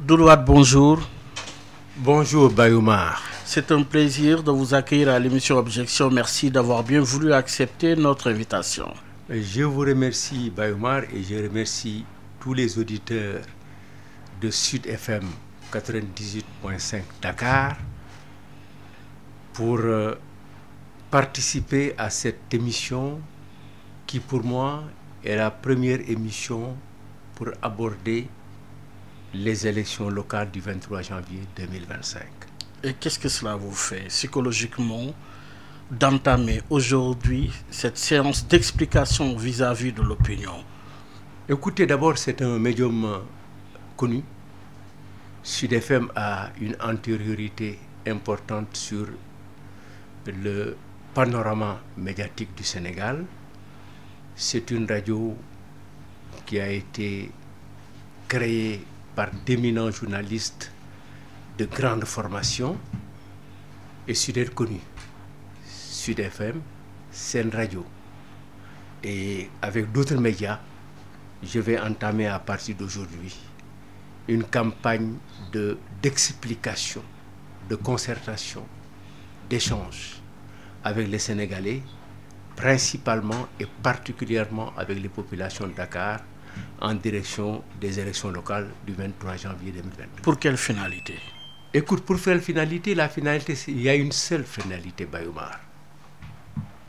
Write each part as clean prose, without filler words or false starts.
Doudou Wade, bonjour. Bonjour Bayoumar. C'est un plaisir de vous accueillir à l'émission Objection. Merci d'avoir bien voulu accepter notre invitation. Je vous remercie Bayoumar et je remercie tous les auditeurs de Sud FM 98.5 Dakar pour participer à cette émission qui pour moi est la première émission pour aborder les élections locales du 23 janvier 2025. Et qu'est-ce que cela vous fait psychologiquement d'entamer aujourd'hui cette séance d'explication vis-à-vis de l'opinion? Écoutez, d'abord, c'est un médium connu. Sud FM a une antériorité importante sur le panorama médiatique du Sénégal. C'est une radio qui a été créée par d'éminents journalistes de grande formation et Sud est connu. Sud FM, c'est une radio. Et avec d'autres médias, je vais entamer à partir d'aujourd'hui une campagne d'explication, de concertation, d'échange avec les Sénégalais, principalement et particulièrement avec les populations de Dakar, en direction des élections locales du 23 janvier 2022. Pour quelle finalité? Écoute, pour quelle finalité? Il y a une seule finalité, Bayoumar.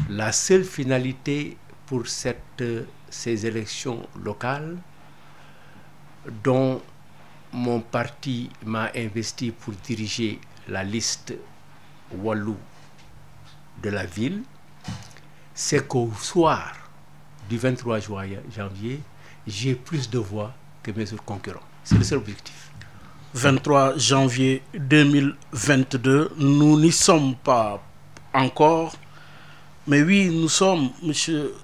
La seule finalité pour ces élections locales dont mon parti m'a investi pour diriger la liste Wallou de la ville, c'est qu'au soir du 23 janvier, j'ai plus de voix que mes autres concurrents. C'est le seul objectif. 23 janvier 2022, nous n'y sommes pas encore, mais oui, nous sommes, M.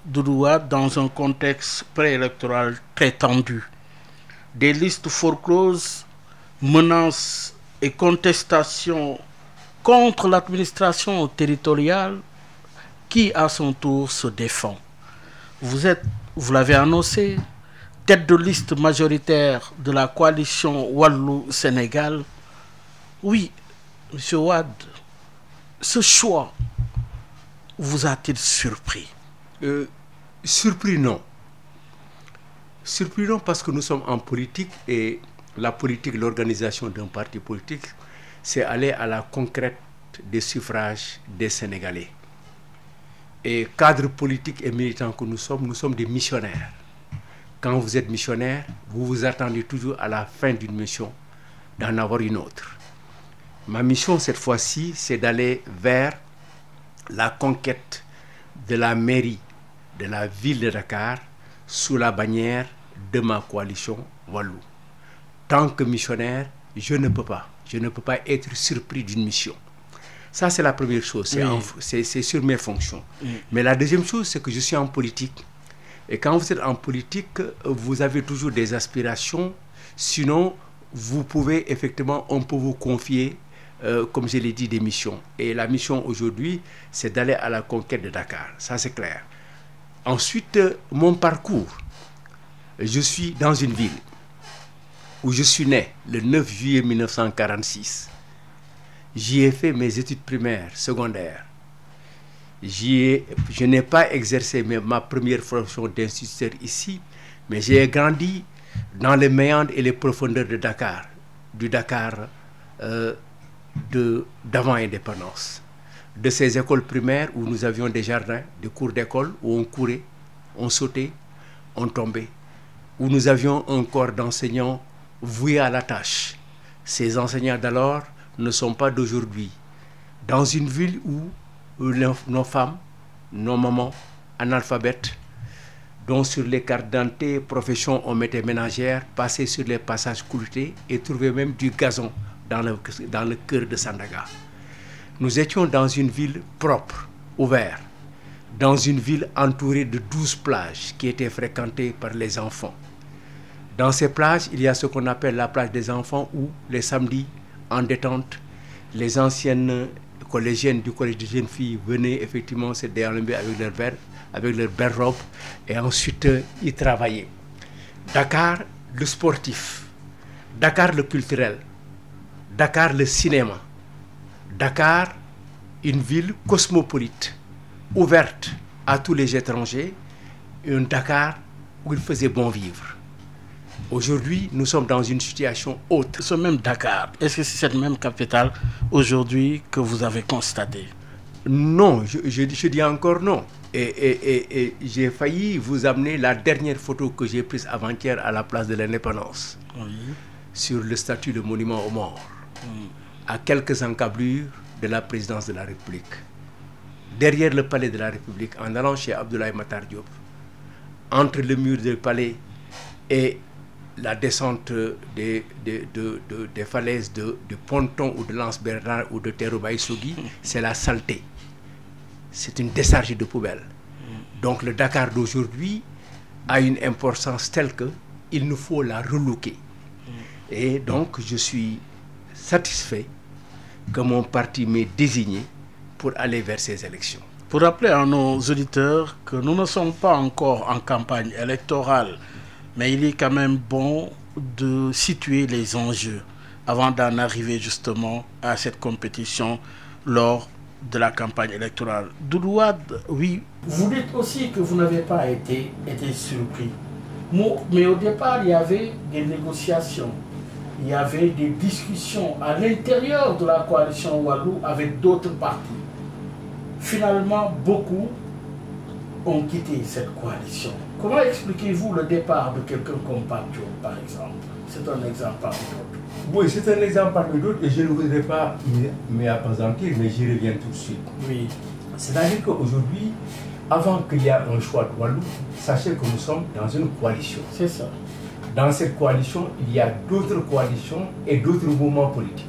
Doudou Wade, dans un contexte préélectoral très tendu. Des listes forcloses, menaces et contestations contre l'administration territoriale qui, à son tour, se défend. Vous l'avez annoncé, tête de liste majoritaire de la coalition Wallou-Sénégal. Oui, M. Wade, ce choix vous a-t-il surpris? Surpris, non. Surpris, non, parce que nous sommes en politique et la politique, l'organisation d'un parti politique, c'est aller à la concrète des suffrages des Sénégalais. Et cadre politique et militant que nous sommes des missionnaires. Quand vous êtes missionnaire, vous vous attendez toujours à la fin d'une mission d'en avoir une autre. Ma mission cette fois-ci, c'est d'aller vers la conquête de la mairie de la ville de Dakar sous la bannière de ma coalition Wallou. Tant que missionnaire, je ne peux pas être surpris d'une mission. Ça, c'est la première chose, c'est sur mes fonctions. Mais la deuxième chose, c'est que je suis en politique. Et quand vous êtes en politique, vous avez toujours des aspirations. Sinon, vous pouvez effectivement, on peut vous confier, comme je l'ai dit, des missions. Et la mission aujourd'hui, c'est d'aller à la conquête de Dakar. Ça, c'est clair. Ensuite, mon parcours. Je suis dans une ville où je suis né le 9 juillet 1946. J'y ai fait mes études primaires, secondaires. Je n'ai pas exercé ma première fonction d'instituteur ici, mais j'ai grandi dans les méandres et les profondeurs de Dakar, du Dakar d'avant l'indépendance. De ces écoles primaires où nous avions des jardins, des cours d'école où on courait, on sautait, on tombait, où nous avions un corps d'enseignants voués à la tâche. Ces enseignants d'alors ne sont pas d'aujourd'hui. Dans une ville où nos femmes, nos mamans, analphabètes, dont sur les cartes d'identité, profession, on mettait ménagère, passaient sur les passages cloutés et trouvaient même du gazon dans le cœur de Sandaga. Nous étions dans une ville propre, ouverte, dans une ville entourée de 12 plages qui étaient fréquentées par les enfants. Dans ces plages, il y a ce qu'on appelle la plage des enfants où les samedis, en détente, les anciennes collégiennes du collège des jeunes filles venaient effectivement se déambuler avec leur belle robe et ensuite y travailler. Dakar, le sportif. Dakar le culturel, Dakar le cinéma, Dakar une ville cosmopolite, ouverte à tous les étrangers, un Dakar où il faisait bon vivre. Aujourd'hui, nous sommes dans une situation autre. Ce même Dakar, est-ce que c'est cette même capitale aujourd'hui que vous avez constaté? Non, je dis encore non. Et j'ai failli vous amener la dernière photo que j'ai prise avant-hier à la place de l'Indépendance, Oui. sur le statut de monument aux morts, à quelques encablures de la présidence de la République. Derrière le palais de la République, en allant chez Abdoulaye Matar Diop, entre le mur du palais et la descente des falaises du ponton ou de l'Anse Bernard ou de Terro-Baï Sogui, c'est la saleté. C'est une décharge de poubelle. Donc le Dakar d'aujourd'hui a une importance telle qu'il nous faut la relooker. Et donc je suis satisfait que mon parti m'ait désigné pour aller vers ces élections. Pour rappeler à nos auditeurs que nous ne sommes pas encore en campagne électorale, mais il est quand même bon de situer les enjeux avant d'en arriver justement à cette compétition lors de la campagne électorale. Doudou Wade, oui. Vous dites aussi que vous n'avez pas été surpris. Mais au départ, il y avait des négociations, il y avait des discussions à l'intérieur de la coalition Wallu avec d'autres partis. Finalement, beaucoup ont quitté cette coalition. Comment expliquez-vous le départ de quelqu'un comme Pape Diop, par exemple? C'est un exemple parmi d'autres. Oui, c'est un exemple parmi d'autres et je ne voudrais pas m'appesantir, mais j'y reviens tout de suite. Oui. C'est-à-dire qu'aujourd'hui, avant qu'il y ait un choix de Wallu, sachez que nous sommes dans une coalition. C'est ça. Dans cette coalition, il y a d'autres coalitions et d'autres mouvements politiques.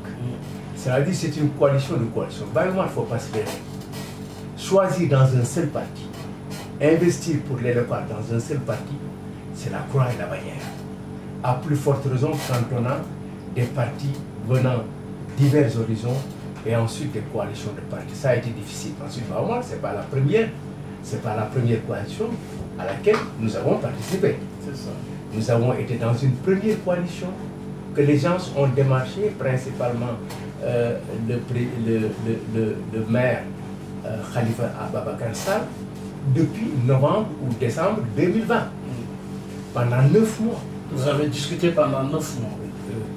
C'est-à-dire que c'est une coalition de coalitions. Ben, moi, il ne faut pas se faire. Choisir dans un seul parti, investir pour les locales dans un seul parti, c'est la croix et la bannière. À plus forte raison quand on a des partis venant divers horizons et ensuite des coalitions de partis. Ça a été difficile. Ensuite, ce n'est pas la première coalition à laquelle nous avons participé. C'est ça. Nous avons été dans une première coalition que les gens ont démarché, principalement le maire Khalifa Ababacar Sall, depuis novembre ou décembre 2020. Pendant 9 mois. Vous avez discuté pendant 9 mois.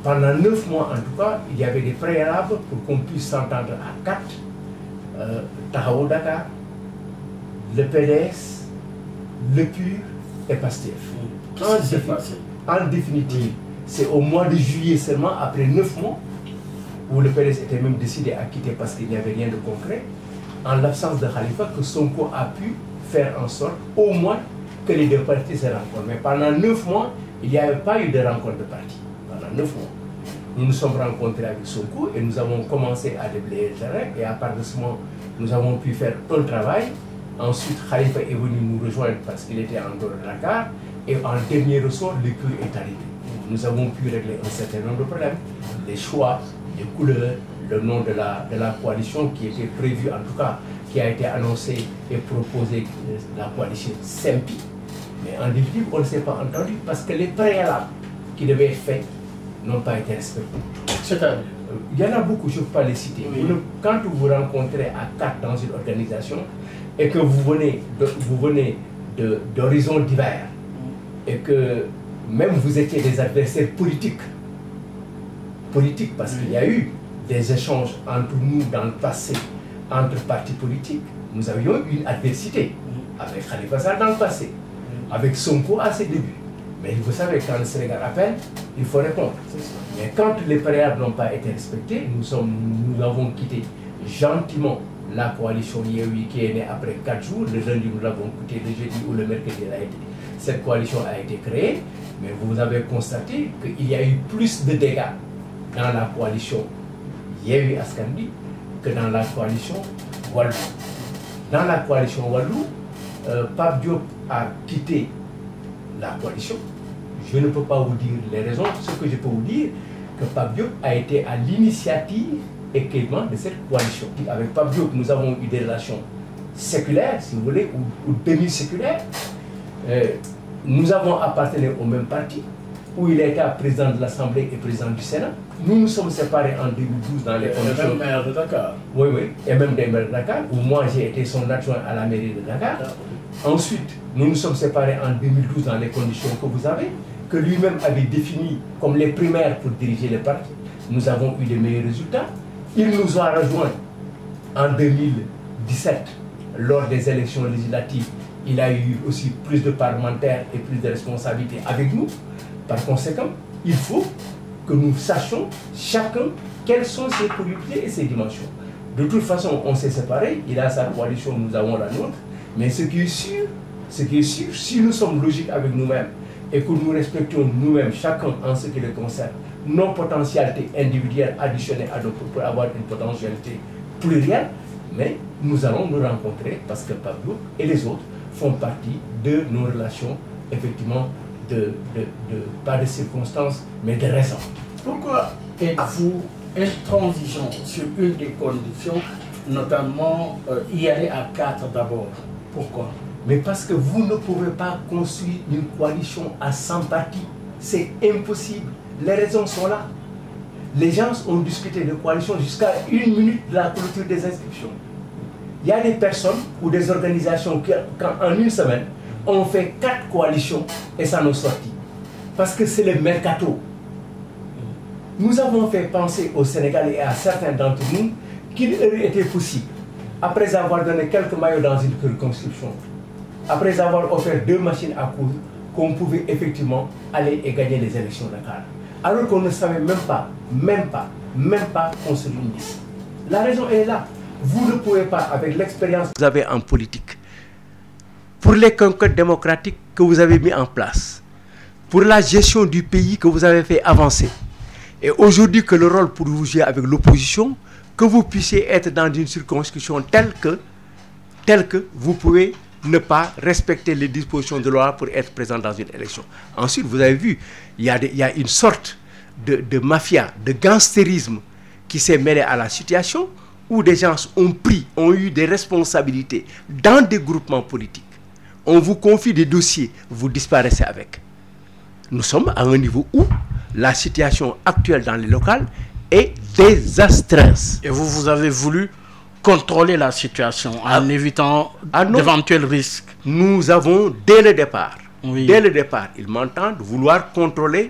Pendant 9 mois, en tout cas, il y avait des préalables pour qu'on puisse s'entendre à 4. Tahaou Dakar, le PDS, le PUR et PASTEF. En définitive, c'est au mois de juillet seulement, après 9 mois, où le PDS était même décidé à quitter parce qu'il n'y avait rien de concret, en l'absence de Khalifa, que Sonko a pu faire en sorte, au moins, que les deux partis se rencontrent. Mais pendant 9 mois, il n'y avait pas eu de rencontre de partis. Pendant 9 mois. Nous nous sommes rencontrés avec Sonko et nous avons commencé à déblayer le terrain. Et à partir de ce moment, nous avons pu faire un travail. Ensuite, Khalifa est venu nous rejoindre parce qu'il était en dehors de Dakar. Et en dernier ressort, le coup est arrivé. Nous avons pu régler un certain nombre de problèmes. Les choix, les couleurs, le nom de la coalition qui était prévu, en tout cas, qui a été annoncé et proposé, la coalition SEMPI. Mais en définitive, on ne s'est pas entendu parce que les préalables qui devaient être faits n'ont pas été respectés. C'est-à-dire, il y en a beaucoup, je ne peux pas les citer. Oui. Quand vous vous rencontrez à 4 dans une organisation et que vous venez d'horizons divers et que même vous étiez des adversaires politiques parce qu'il y a eu des échanges entre nous dans le passé, entre partis politiques, nous avions une adversité avec Khalifa Sall dans le passé, avec Sonko à ses débuts. Mais vous savez, quand le Sénégal appelle, il faut répondre. Mais quand les préalables n'ont pas été respectés, nous avons quitté gentiment la coalition Yewwi qui est née après 4 jours. Le lundi, nous l'avons quitté, le jeudi ou le mercredi, cette coalition a été créée. Mais vous avez constaté qu'il y a eu plus de dégâts dans la coalition Yewwi Askan Wi que dans la coalition Wallu. Dans la coalition Wallu, Pape Diop a quitté la coalition. Je ne peux pas vous dire les raisons. Ce que je peux vous dire, que Pape Diop a été à l'initiative également de cette coalition. Avec Pape Diop, nous avons eu des relations séculaires, si vous voulez, ou demi-séculaires. Nous avons appartenu au même parti. où il a été président de l'Assemblée et président du Sénat. Nous nous sommes séparés en 2012 dans les conditions... Et même maire de Dakar. Oui, oui, et même des maires de Dakar, où moi j'ai été son adjoint à la mairie de Dakar. Ensuite, nous nous sommes séparés en 2012 dans les conditions que vous avez, que lui-même avait définies comme les primaires pour diriger les partis. Nous avons eu les meilleurs résultats. Il nous a rejoints en 2017, lors des élections législatives. Il a eu aussi plus de parlementaires et plus de responsabilités avec nous. Par conséquent, il faut que nous sachions chacun quelles sont ses priorités et ses dimensions. De toute façon, on s'est séparés, il a sa coalition, nous avons la nôtre. Mais ce qui est sûr, si nous sommes logiques avec nous-mêmes et que nous respectons nous-mêmes, chacun en ce qui le concerne, nos potentialités individuelles additionnées à d'autres pour avoir une potentialité plurielle, mais nous allons nous rencontrer parce que Pablo et les autres font partie de nos relations, effectivement, pas de circonstances, mais de raisons. Pourquoi êtes-vous intransigeant sur une des conditions, notamment y aller à 4 d'abord? Pourquoi? Mais parce que vous ne pouvez pas construire une coalition à 100 partis. C'est impossible. Les raisons sont là. Les gens ont discuté de coalition jusqu'à 1 minute de la clôture des inscriptions. Il y a des personnes ou des organisations qui, en une semaine, ont fait 4 coalitions et ça nous sortit. Parce que c'est le mercato. Nous avons fait penser au Sénégal et à certains d'entre nous qu'il aurait été possible, après avoir donné quelques maillots dans une circonscription, après avoir offert 2 machines à coudre, qu'on pouvait effectivement aller et gagner les élections de Dakar. Alors qu'on ne savait même pas construire une liste. La raison est là. Vous ne pouvez pas, avec l'expérience que vous avez en politique, pour les conquêtes démocratiques que vous avez mis en place, pour la gestion du pays que vous avez fait avancer, et aujourd'hui que le rôle pour vous jouer avec l'opposition, que vous puissiez être dans une circonscription telle que vous pouvez ne pas respecter les dispositions de loi pour être présent dans une élection. Ensuite, vous avez vu, il y a une sorte de mafia, de gangstérisme qui s'est mêlé à la situation où des gens ont eu des responsabilités dans des groupements politiques. On vous confie des dossiers, vous disparaissez avec. Nous sommes à un niveau où la situation actuelle dans les locales est désastreuse. Et vous avez voulu contrôler la situation en évitant d'éventuels risques. Nous avons, dès le départ, ils m'entendent vouloir contrôler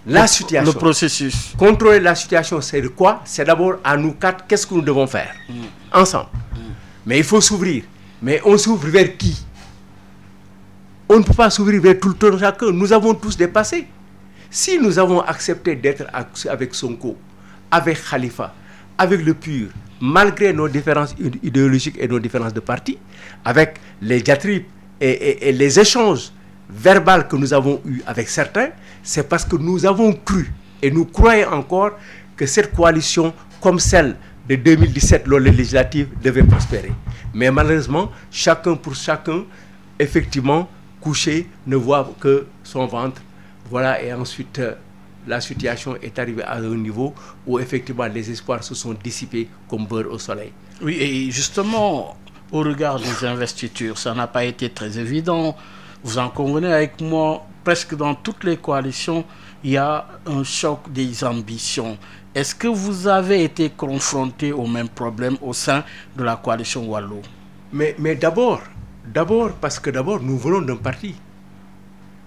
la situation. Le processus. Contrôler la situation, c'est de quoi? C'est d'abord à nous 4, qu'est-ce que nous devons faire ensemble. Mais il faut s'ouvrir. Mais on s'ouvre vers qui? On ne peut pas s'ouvrir vers tout le temps chacun. Nous avons tous dépassé. Si nous avons accepté d'être avec Sonko, avec Khalifa, avec le PUR, malgré nos différences idéologiques et nos différences de parti, avec les diatribes et les échanges verbaux que nous avons eus avec certains, c'est parce que nous avons cru et nous croyons encore que cette coalition, comme celle de 2017 lors des législatives, devait prospérer. Mais malheureusement, chacun pour chacun, effectivement, couché, ne voit que son ventre. Voilà, et ensuite, la situation est arrivée à un niveau où effectivement les espoirs se sont dissipés comme beurre au soleil. Oui, et justement, au regard des investitures, ça n'a pas été très évident. Vous en convenez avec moi, presque dans toutes les coalitions, il y a un choc des ambitions. Est-ce que vous avez été confronté au même problème au sein de la coalition Wallo? Mais d'abord, parce que nous venons d'un parti.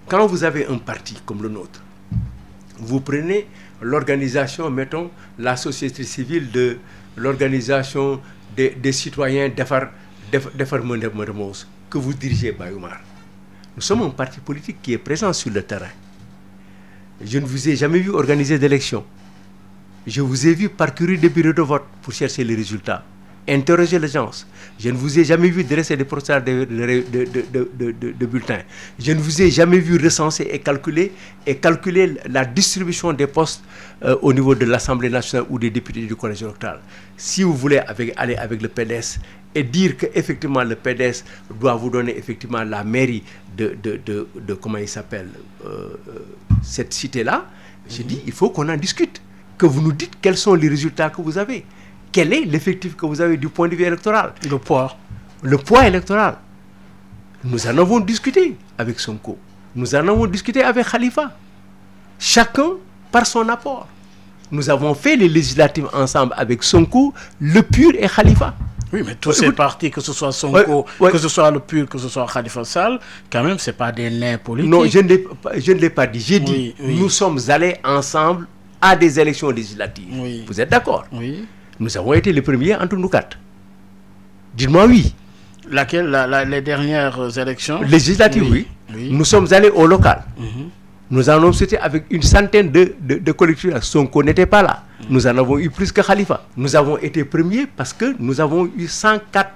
Quand vous avez un parti comme le nôtre, vous prenez l'organisation, mettons, la société civile de l'organisation des citoyens d'Efar-Mermoz, que vous dirigez, Bayoumar. Nous sommes un parti politique qui est présent sur le terrain. Je ne vous ai jamais vu organiser d'élections. Je vous ai vu parcourir des bureaux de vote pour chercher les résultats, interroger les gens. Je ne vous ai jamais vu dresser des procès de bulletins. Je ne vous ai jamais vu recenser et calculer la distribution des postes au niveau de l'Assemblée nationale ou des députés du collège électoral. Si vous voulez aller avec le PDS et dire qu'effectivement le PDS doit vous donner effectivement la mairie de comment il s'appelle, cette cité-là, je dis, il faut qu'on en discute. Que vous nous dites quels sont les résultats que vous avez. Quel est l'effectif que vous avez du point de vue électoral? Le poids. Le poids électoral. Nous en avons discuté avec Sonko. Nous en avons discuté avec Khalifa. chacun par son apport. Nous avons fait les législatives ensemble avec Sonko, le PUR et Khalifa. Oui, mais tous ces partis, que ce soit Sonko, que ce soit le PUR, que ce soit Khalifa Sall, quand même, c'est pas des nains politiques. Non, je ne l'ai pas dit. J'ai dit, nous sommes allés ensemble à des élections législatives. Oui. Vous êtes d'accord? Oui. Nous avons été les premiers entre nous quatre. Dites-moi oui. Laquelle, les dernières élections? Législatives, oui. Nous sommes allés au local. Nous en avons cité avec une centaine de collectivités. Sonko n'était pas là. Nous en avons eu plus que Khalifa. Nous avons été premiers parce que nous avons eu 104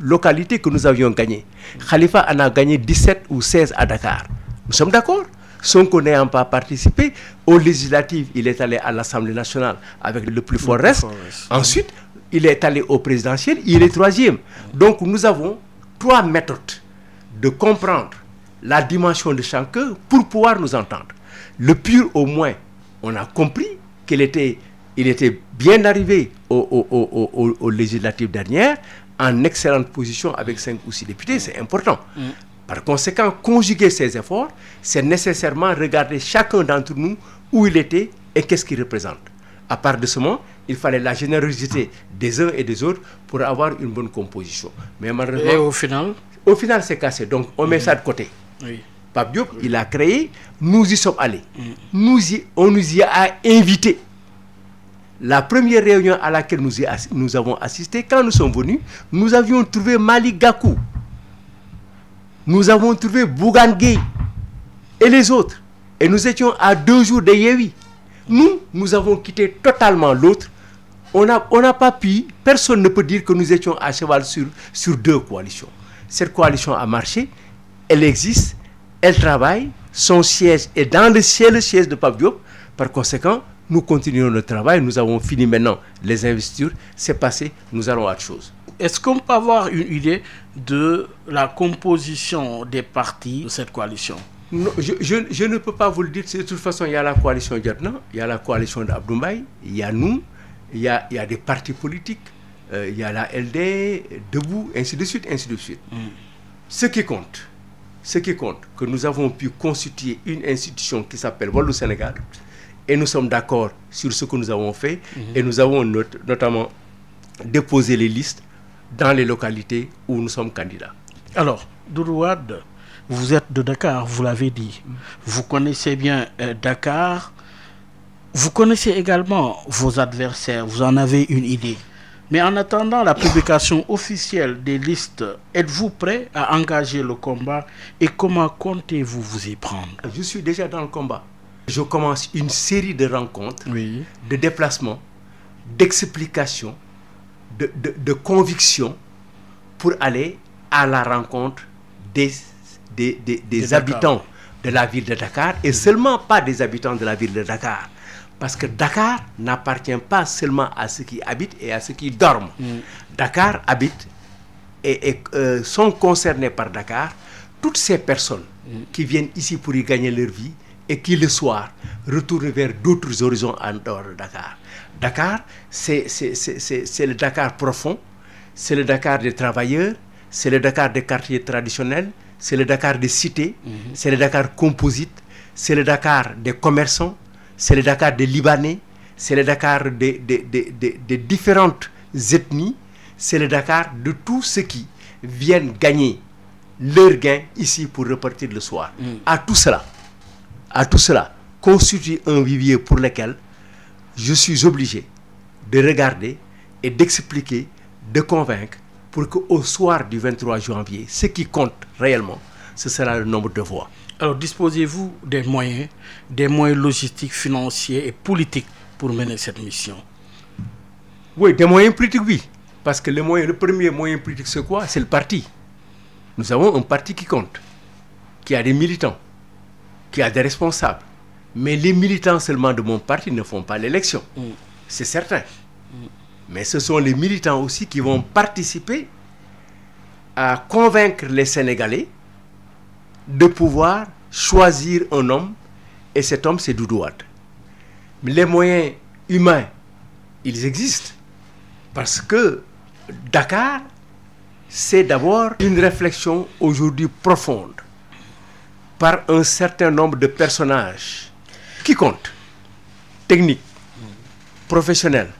localités que nous avions gagnées. Khalifa en a gagné 17 ou 16 à Dakar. Nous sommes d'accord. Sonko n'ayant pas participé aux législatives, il est allé à l'Assemblée nationale avec le plus fort reste. Ensuite, il est allé au présidentiel, il est troisième. Donc nous avons 3 méthodes de comprendre la dimension de chacun pour pouvoir nous entendre. Le PUR, au moins, on a compris il était bien arrivé aux législatives dernières, en excellente position avec 5 ou 6 députés, c'est important. Par conséquent, conjuguer ces efforts, c'est nécessairement regarder chacun d'entre nous où il était et qu'est-ce qu'il représente. À part de ce moment, il fallait la générosité des uns et des autres pour avoir une bonne composition. Mais malheureusement, et au final? Au final, c'est cassé. Donc, on met ça de côté. Oui. Pape Diop, il a créé, nous y sommes allés. On nous y a invités. La première réunion à laquelle nous avons assisté, quand nous sommes venus, nous avions trouvé Malick Gakou. Nous avons trouvé Bougane Gueye et les autres. Et nous étions à 2 jours de Yewwi. Nous avons quitté totalement l'autre. On n'a pas pu, personne ne peut dire que nous étions à cheval sur 2 coalitions. Cette coalition a marché, elle existe, elle travaille, son siège est dans le siège de Pape Diop. Par conséquent, nous continuons le travail, nous avons fini maintenant les investitures, c'est passé, nous allons à autre chose. Est-ce qu'on peut avoir une idée de la composition des partis de cette coalition? Non, je ne peux pas vous le dire. De toute façon, il y a la coalition Diatna, il y a la coalition d'Abdou Mbaye, il y a nous, il y a des partis politiques, il y a la LD, Debout, ainsi de suite, ainsi de suite. Ce qui compte, que nous avons pu constituer une institution qui s'appelle Wallu Sénégal, et nous sommes d'accord sur ce que nous avons fait, et nous avons notamment déposé les listes dans les localités où nous sommes candidats. Alors, Doudou Wade, vous êtes de Dakar, vous l'avez dit. Vous connaissez bien Dakar. Vous connaissez également vos adversaires. Vous en avez une idée. Mais en attendant la publication officielle des listes, êtes-vous prêt à engager le combat et comment comptez-vous vous y prendre? Je suis déjà dans le combat. Je commence une série de rencontres, de déplacements, d'explications, de convictions pour aller à la rencontre des habitants de la ville de Dakar et seulement pas des habitants de la ville de Dakar. Parce que Dakar n'appartient pas seulement à ceux qui habitent et à ceux qui dorment. Dakar habite et sont concernés par Dakar toutes ces personnes qui viennent ici pour y gagner leur vie et qui le soir retournent vers d'autres horizons en dehors de Dakar. Dakar, c'est le Dakar profond, c'est le Dakar des travailleurs, c'est le Dakar des quartiers traditionnels, c'est le Dakar des cités, c'est le Dakar composite, c'est le Dakar des commerçants, c'est le Dakar des Libanais, c'est le Dakar des différentes ethnies, c'est le Dakar de tous ceux qui viennent gagner leur gain ici pour repartir le soir. À tout cela, constitue un vivier pour lequel je suis obligé de regarder et d'expliquer, de convaincre pour qu'au soir du 23 janvier, ce qui compte réellement, ce sera le nombre de voix. Alors, disposez-vous des moyens logistiques, financiers et politiques pour mener cette mission? Oui, des moyens politiques, oui. Parce que le premier moyen politique, c'est quoi? C'est le parti. Nous avons un parti qui compte, qui a des militants, qui a des responsables. Mais les militants seulement de mon parti ne font pas l'élection. C'est certain. Mais ce sont les militants aussi qui vont participer à convaincre les Sénégalais de pouvoir choisir un homme, et cet homme, c'est Doudou Wade. Mais les moyens humains, ils existent. Parce que Dakar, c'est d'abord une réflexion aujourd'hui profonde par un certain nombre de personnages qui compte, techniques, professionnelles,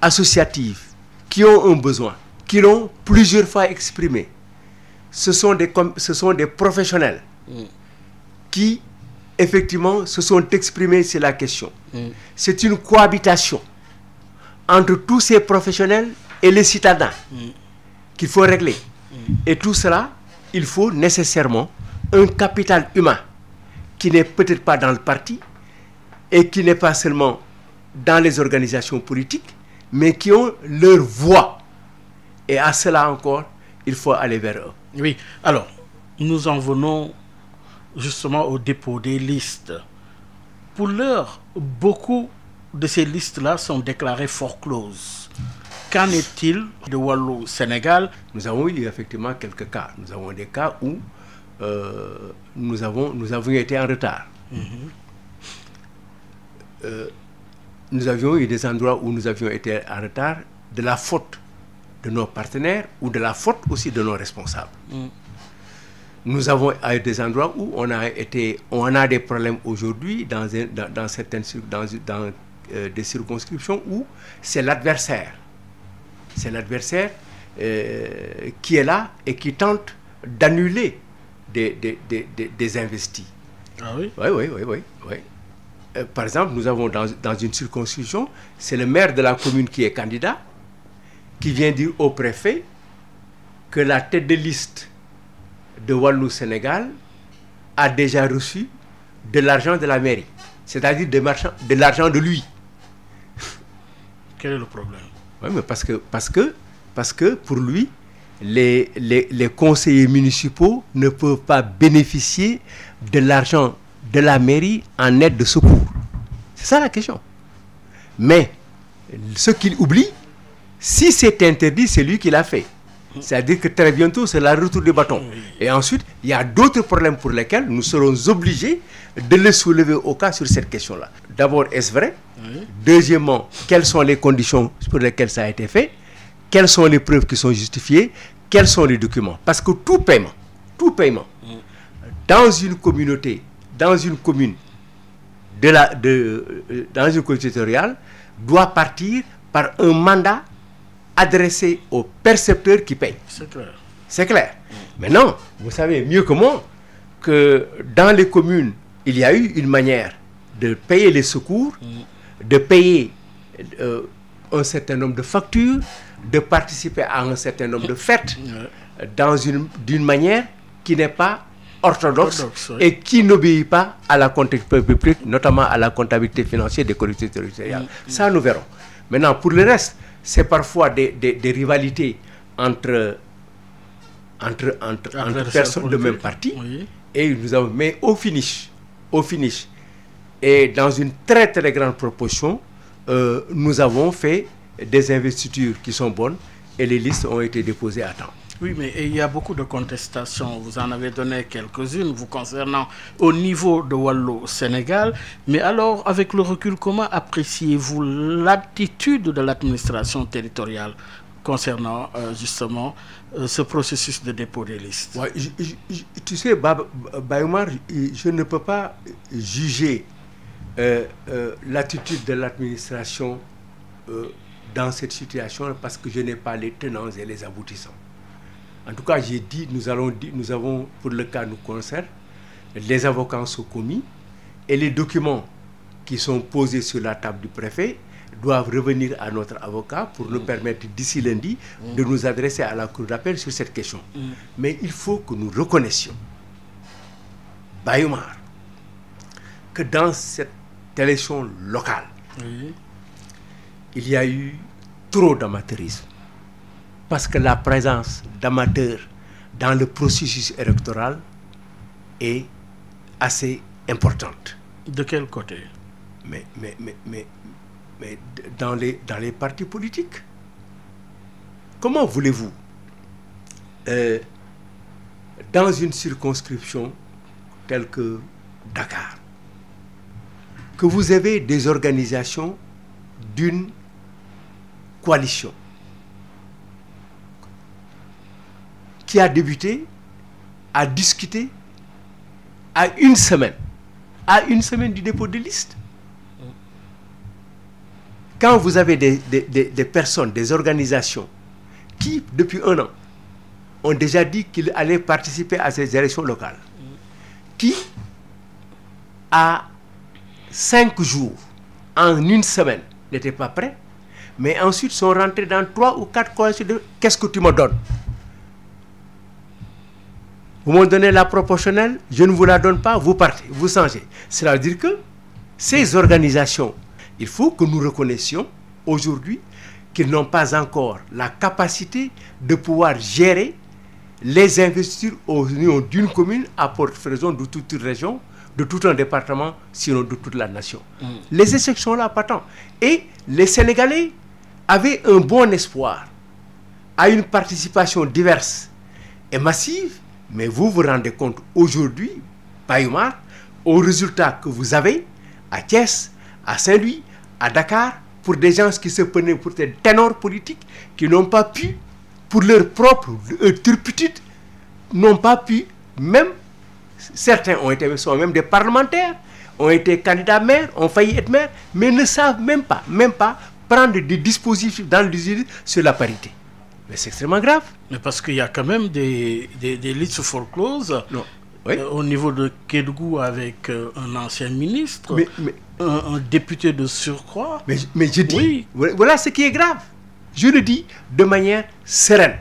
associatives, qui ont un besoin, qui l'ont plusieurs fois exprimé, ce sont des professionnels qui, effectivement, se sont exprimés sur la question. C'est une cohabitation entre tous ces professionnels et les citadins qu'il faut régler. Et tout cela, il faut nécessairement un capital humain qui n'est peut-être pas dans le parti et qui n'est pas seulement dans les organisations politiques, mais qui ont leur voix. Et à cela encore, il faut aller vers eux. Oui, alors, nous en venons justement au dépôt des listes. Pour l'heure, beaucoup de ces listes-là sont déclarées forcloses. Qu'en est-il de Wallu-Sénégal? Nous avons eu effectivement quelques cas. Nous avons des cas où nous avions été en retard. Nous avions eu des endroits où nous avions été en retard de la faute de nos partenaires ou de la faute aussi de nos responsables. Nous avons eu des endroits où on a des problèmes aujourd'hui dans des circonscriptions où c'est l'adversaire. C'est l'adversaire qui est là et qui tente d'annuler des investis. Ah oui? Oui. Par exemple, nous avons dans une circonscription, c'est le maire de la commune qui est candidat, qui vient dire au préfet que la tête de liste de Wallu-Sénégal a déjà reçu de l'argent de la mairie, c'est-à-dire de l'argent de lui. Quel est le problème? Oui, mais parce que pour lui, les conseillers municipaux ne peuvent pas bénéficier de l'argent de la mairie en aide de secours. C'est ça la question. Mais ce qu'il oublie, si c'est interdit, c'est lui qui l'a fait. C'est-à-dire que très bientôt, c'est le retour du bâton. Oui. Et ensuite, il y a d'autres problèmes pour lesquels nous serons obligés de les soulever au cas sur cette question-là. D'abord, est-ce vrai? Oui. Deuxièmement, quelles sont les conditions pour lesquelles ça a été fait? Quelles sont les preuves qui sont justifiées? Quels sont les documents? Parce que tout paiement, dans une communauté, dans une commune, dans une collectivité territoriale, doit partir par un mandat adressé aux percepteurs qui payent. C'est clair. C'est clair. Maintenant, vous savez mieux que moi que dans les communes, il y a eu une manière de payer les secours, de payer un certain nombre de factures, de participer à un certain nombre de fêtes d'une manière qui n'est pas orthodoxe Oui. et qui n'obéit pas à la comptabilité publique, notamment à la comptabilité financière des collectivités territoriales. Ça, nous verrons. Maintenant, pour le reste, c'est parfois des rivalités entre personnes de même parti. Oui. Et nous avons, mais au finish, et dans une très très grande proportion, nous avons fait des investitures qui sont bonnes et les listes ont été déposées à temps. Oui, mais il y a beaucoup de contestations. Vous en avez donné quelques-unes vous concernant au niveau de Wallu-Sénégal. Mais alors, avec le recul, comment appréciez-vous l'attitude de l'administration territoriale concernant justement ce processus de dépôt des listes? Ouais, tu sais, Bayoumar, je ne peux pas juger l'attitude de l'administration dans cette situation parce que je n'ai pas les tenants et les aboutissants. En tout cas, j'ai dit, nous avons, pour le cas nous concerne, les avocats sont commis et les documents qui sont posés sur la table du préfet doivent revenir à notre avocat pour nous permettre d'ici lundi de nous adresser à la cour d'appel sur cette question. Mais il faut que nous reconnaissions, Bayoumar, que dans cette élection locale, il y a eu trop d'amateurisme. Parce que la présence d'amateurs dans le processus électoral est assez importante. De quel côté? Mais dans les partis politiques. Comment voulez-vous, dans une circonscription telle que Dakar, que vous avez des organisations d'une coalition qui a débuté à discuter à une semaine à une semaine du dépôt de liste. Quand vous avez des personnes, des organisations qui, depuis 1 an, ont déjà dit qu'ils allaient participer à ces élections locales, qui, à 5 jours, en 1 semaine, n'étaient pas prêts, mais ensuite sont rentrés dans 3 ou 4 coalitions de « qu'est-ce que tu me donnes ?» Vous me donnez la proportionnelle, je ne vous la donne pas, vous partez, vous changez. Cela veut dire que ces organisations, il faut que nous reconnaissions aujourd'hui qu'ils n'ont pas encore la capacité de pouvoir gérer les investitures au niveau d'une commune à porte-raison de toute une région, de tout un département, sinon de toute la nation. Les échecs sont là, pas tant. Et les Sénégalais avaient un bon espoir à une participation diverse et massive, mais vous vous rendez compte aujourd'hui, Bayoumar, aux résultats que vous avez à Thiès, à Saint-Louis, à Dakar, pour des gens qui se prenaient pour des ténors politiques, qui n'ont pas pu, pour leur propre turpitude, n'ont pas pu, même, certains sont même des parlementaires, ont été candidats maires, ont failli être maires, mais ne savent même pas prendre des dispositifs dans l'usine sur la parité. Mais c'est extrêmement grave. Mais parce qu'il y a quand même des listes folkloses au niveau de Kédougou avec un ancien ministre, un député de surcroît. Mais je dis, voilà ce qui est grave. Je le dis de manière sereine.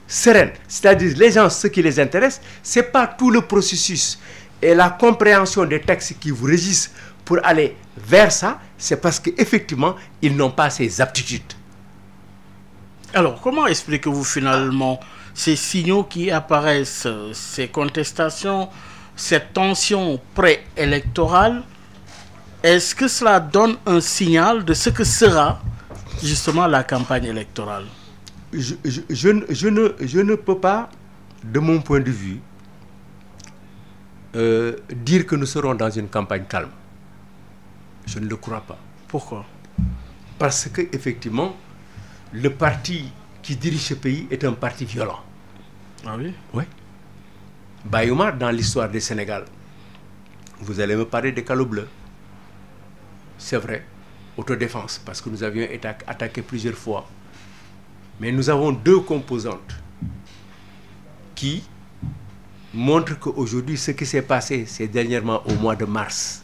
C'est-à-dire les gens, ce qui les intéresse, ce n'est pas tout le processus et la compréhension des textes qui vous régissent pour aller vers ça, c'est parce qu'effectivement, ils n'ont pas ces aptitudes. Alors, comment expliquez-vous finalement ces signaux qui apparaissent, ces contestations, cette tension préélectorale? Est-ce que cela donne un signal de ce que sera justement la campagne électorale? Je ne peux pas, de mon point de vue, dire que nous serons dans une campagne calme. Je ne le crois pas. Pourquoi? Parce que effectivement, le parti qui dirige ce pays est un parti violent. Ah oui? Oui. Bayoumar, dans l'histoire du Sénégal, vous allez me parler des calots bleus. C'est vrai, autodéfense, parce que nous avions été attaqués plusieurs fois. Mais nous avons 2 composantes qui montrent qu'aujourd'hui, ce qui s'est passé, c'est dernièrement au mois de mars,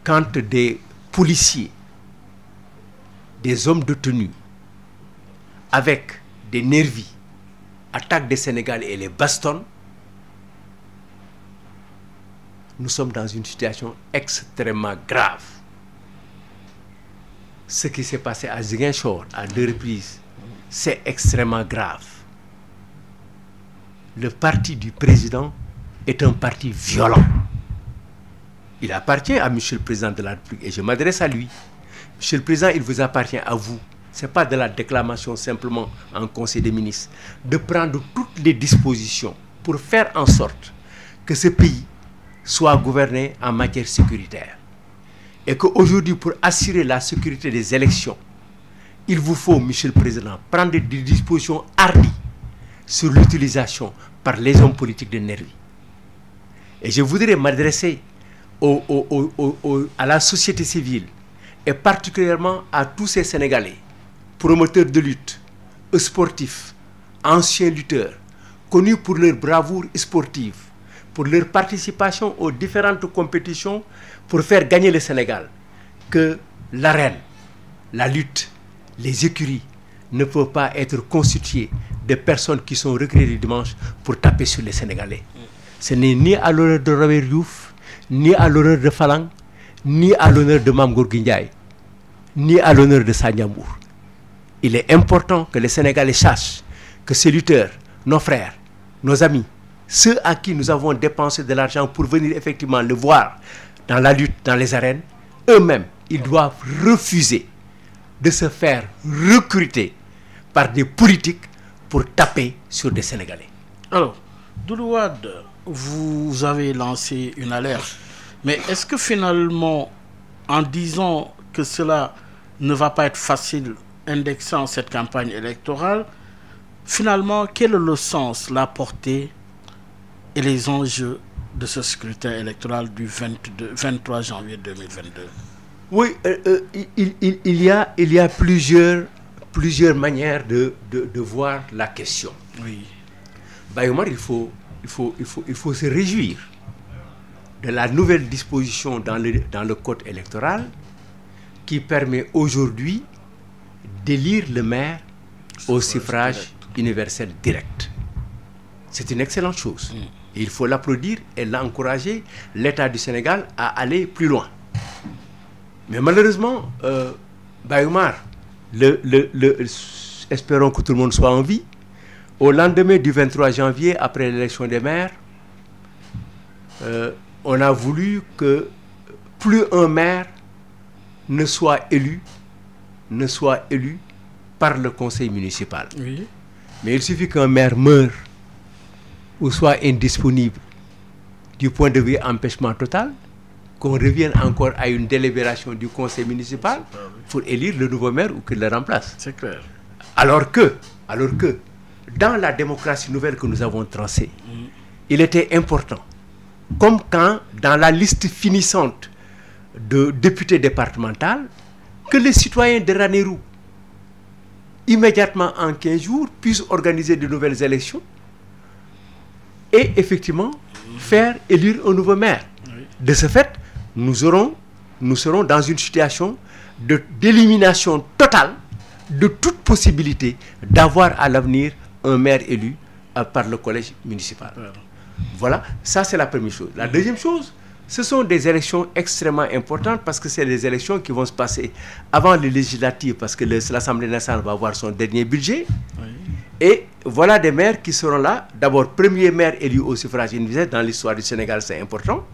quand des policiers, des hommes de tenue, avec des nervis, attaquent des Sénégalais et les bastonnent, nous sommes dans une situation extrêmement grave. Ce qui s'est passé à Ziguinchor à 2 reprises, c'est extrêmement grave. Le parti du président est un parti violent. Il appartient à Monsieur le Président de la République et je m'adresse à lui. Monsieur le Président, il vous appartient à vous. Ce n'est pas de la déclamation simplement en Conseil des ministres, de prendre toutes les dispositions pour faire en sorte que ce pays soit gouverné en matière sécuritaire. Et qu'aujourd'hui, pour assurer la sécurité des élections, il vous faut, Monsieur le Président, prendre des dispositions hardies sur l'utilisation par les hommes politiques de nervis. Et je voudrais m'adresser à la société civile et particulièrement à tous ces Sénégalais, promoteurs de lutte, sportifs, anciens lutteurs, connus pour leur bravoure sportive, pour leur participation aux différentes compétitions pour faire gagner le Sénégal, que l'arène, la lutte, les écuries ne peuvent pas être constituées de personnes qui sont recréées du dimanche pour taper sur les Sénégalais. Ce n'est ni à l'honneur de Robert Diouf, ni à l'honneur de Falang, ni à l'honneur de Mame Gorgui Ndiaye, ni à l'honneur de Sanyambour. Il est important que les Sénégalais sachent que ces lutteurs, nos frères, nos amis, ceux à qui nous avons dépensé de l'argent pour venir effectivement le voir dans la lutte, dans les arènes, eux-mêmes, ils doivent refuser de se faire recruter par des politiques pour taper sur des Sénégalais. Alors, Doudou Wade, vous avez lancé une alerte, mais est-ce que finalement, en disant que cela ne va pas être facile, indexant cette campagne électorale, finalement, quel est le sens, la portée et les enjeux de ce scrutin électoral du 23 janvier 2022? Oui, il y a plusieurs manières de voir la question. Oui. Baye Omar, il faut se réjouir de la nouvelle disposition dans le code électoral qui permet aujourd'hui d'élire le maire au suffrage universel direct. C'est une excellente chose. Et il faut l'applaudir et l'encourager, l'État du Sénégal, à aller plus loin. Mais malheureusement, Baye Omar, espérons que tout le monde soit en vie, au lendemain du 23 janvier, après l'élection des maires, on a voulu que plus un maire ne soit élu par le conseil municipal. Oui. Mais il suffit qu'un maire meure ou soit indisponible du point de vue empêchement total, qu'on revienne encore à une délibération du conseil municipal pour élire le nouveau maire ou qu'il le remplace. C'est clair. Alors que, dans la démocratie nouvelle que nous avons tracée, il était important, comme quand dans la liste finissante de députés départementaux, que les citoyens de Ranérou, immédiatement en 15 jours, puissent organiser de nouvelles élections et effectivement faire élire un nouveau maire. Oui. De ce fait, nous serons dans une situation d'élimination totale de toute possibilité d'avoir à l'avenir un maire élu par le collège municipal. Voilà, ça c'est la première chose. La deuxième chose, ce sont des élections extrêmement importantes parce que c'est les élections qui vont se passer avant les législatives parce que l'Assemblée nationale va avoir son dernier budget. Oui. Et voilà des maires qui seront là. D'abord, premier maire élu au suffrage universel dans l'histoire du Sénégal, c'est important.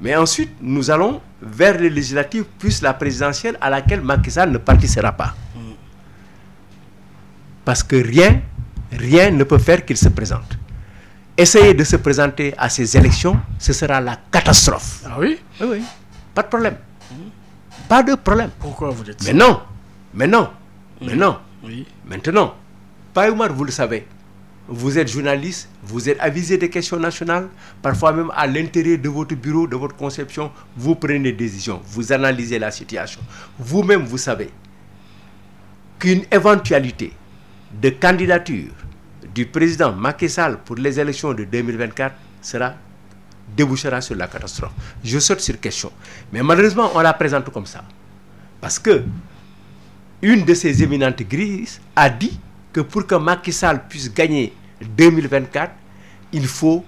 Mais ensuite, nous allons vers les législatives plus la présidentielle à laquelle Macky Sall ne participera pas. Parce que rien ne peut faire qu'il se présente. Essayer de se présenter à ces élections, ce sera la catastrophe. Ah oui? Oui, oui. Pas de problème. Pas de problème. Pourquoi vous dites ça? Mais non. Oui. Maintenant, Baye Omar, vous le savez, vous êtes journaliste, vous êtes avisé des questions nationales, parfois même à l'intérieur de votre bureau, de votre conception, vous prenez des décisions, vous analysez la situation. Vous-même, vous savez qu'une éventualité de candidature du président Macky Sall pour les élections de 2024 débouchera sur la catastrophe. Je saute sur question. Mais malheureusement, on la présente comme ça. Parce que une de ces éminentes grises a dit que pour que Macky Sall puisse gagner 2024, il faut